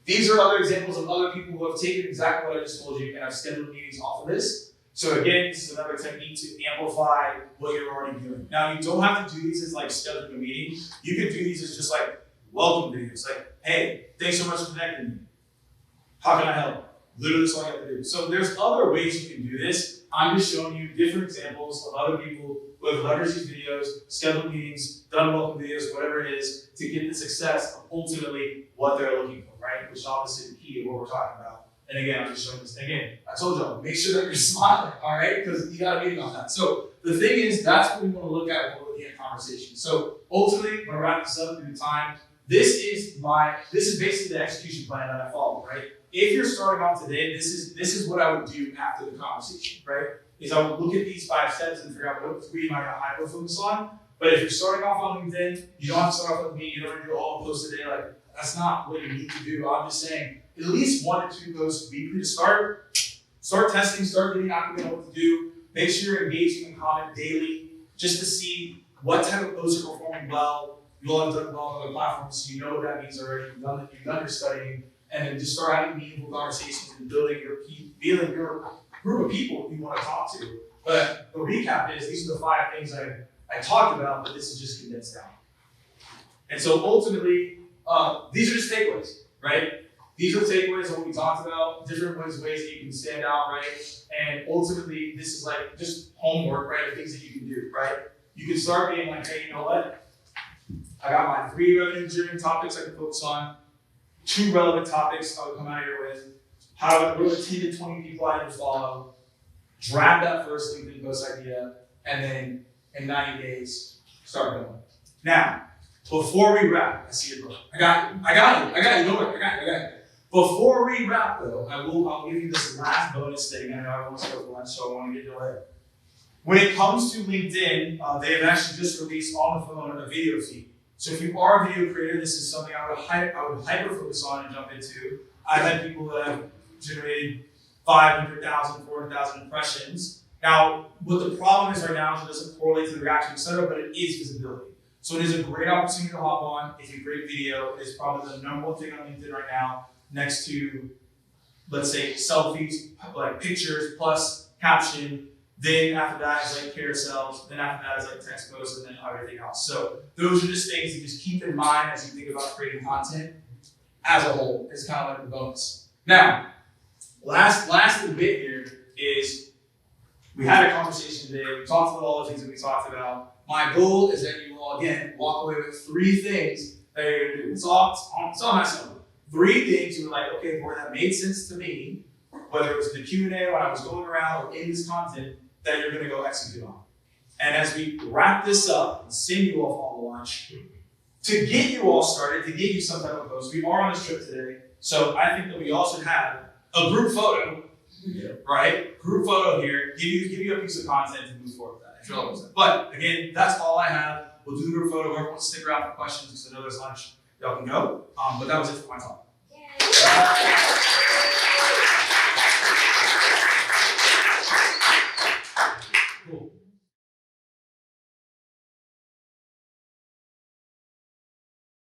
These are other examples of other people who have taken exactly what I just told you and have scheduled meetings off of this. So again, this is another technique to amplify what you're already doing. Now, you don't have to do these as like scheduling a meeting. You can do these as just like welcome videos. Like, hey, thanks so much for connecting me. How can I help? Literally, that's all you have to do. So there's other ways you can do this. I'm just showing you different examples of other people who have leveraged these videos, scheduled meetings, done welcome videos, whatever it is, to get the success of ultimately what they're looking for, right? Which is obviously the key of what we're talking about And again, I'm just showing this. Again, I told y'all, make sure that you're smiling, all right? Because you got a meeting on that. So the thing is, that's what we want to look at when we're looking at conversation. So ultimately, I'm gonna wrap this up due to time. This is basically the execution plan that I follow, right? If you're starting off today, this is what I would do after the conversation, right? Is I would look at these 5 steps and figure out what 3 am I gonna hyper focus on. But if you're starting off on LinkedIn, you don't have to start off with me, you don't have to do all posts a day, like that's not what you need to do. I'm just saying at least 1 to 2 posts weekly to start. Start testing, start getting acclimated on what to do. Make sure you're engaging and comment daily just to see what type of posts are performing well. You all have done well on other platforms, so you know what that means already. You've done your studying, and then just start having meaningful conversations and building your group of people you want to talk to. But the recap is these are the 5 things I talked about, but this is just condensed down. And so ultimately, these are just takeaways, right? These are the takeaways of what we talked about, different ways that you can stand out, right? And ultimately, this is like just homework, right? Of things that you can do, right? You can start being like, hey, you know what? I got my 3 revenue-generating topics I can focus on, 2 relevant topics I would come out here with, what are the 10 to 20 people I need to follow, draft that first LinkedIn post idea, and then in 90 days, start going. Now, before we wrap, I see it, bro. I got you, don't worry, I got you. Before we wrap though, I'll give you this last bonus thing. I know I want to go for lunch, so I want to get delayed. When it comes to LinkedIn, they have actually just released on the phone a video feed. So if you are a video creator, this is something I would hyper focus on and jump into. I've had people that have generated 500,000, 400,000 impressions. Now, what the problem is right now is it doesn't correlate to the reaction, etc., but it is visibility. So it is a great opportunity to hop on. If you create video, it is probably the number 1 thing on LinkedIn right now, next to, let's say, selfies, like pictures plus caption. Then after that is like carousels. Then after that is like text posts, and then everything else. So those are just things to just keep in mind as you think about creating content as a whole. It's kind of like the bonus. Now, last bit here is we had a conversation today. We talked about all the things that we talked about. My goal is that you will, again, walk away with 3 things that you're going to do. It's all myself. 3 things you were like, okay, boy, that made sense to me, whether it was in the Q&A when I was going around or in this content, that you're going to go execute on. And as we wrap this up and send you off on lunch, to get you all started, to get you some type of post, we are on this trip today, so I think that we also have a group photo, right? Group photo here, give you a piece of content to move forward with that. If you're all upset. But again, that's all I have. We'll do the group photo. Whoever wants to stick around for questions, because I know there's lunch, y'all can go. But that was it for my talk. Yay.